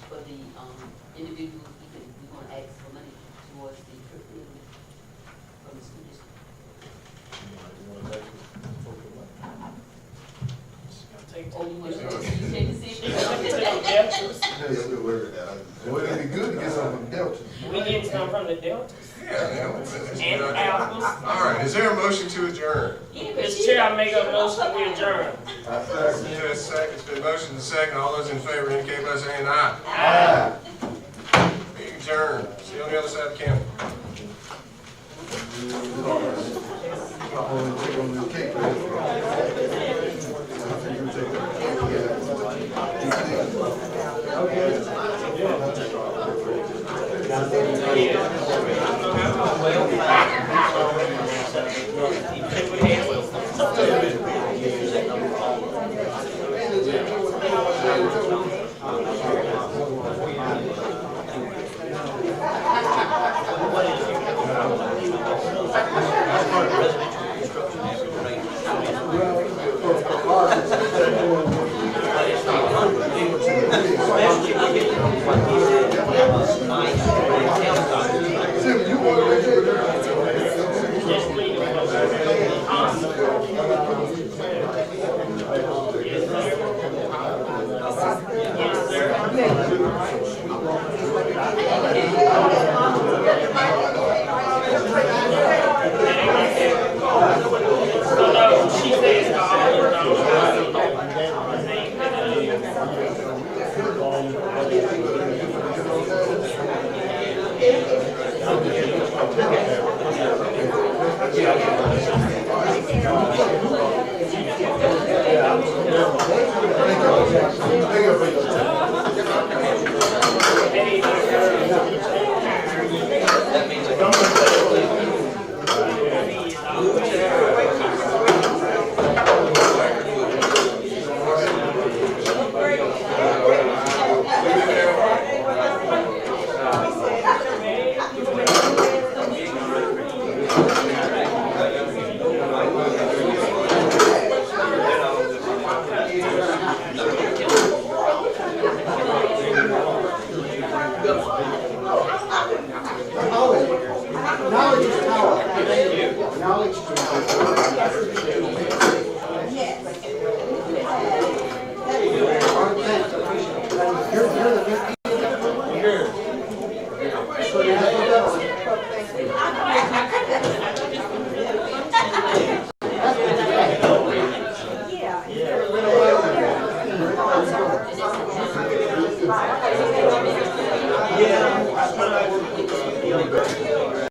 for the individuals we can gonna ask for money towards the trip building from the school district. Oh, you want to take the seat? Well, it'd be good to get some from Delta. We get some from the Delta. And apples. All right, is there a motion to adjourn? Mr. Chair, I make a motion we adjourn. Yes, second, it's been motioned and second, all those in favor indicate by saying aye. Aye. We adjourn, see you on the other side of the county. I'm gonna take on the cake, right? Okay.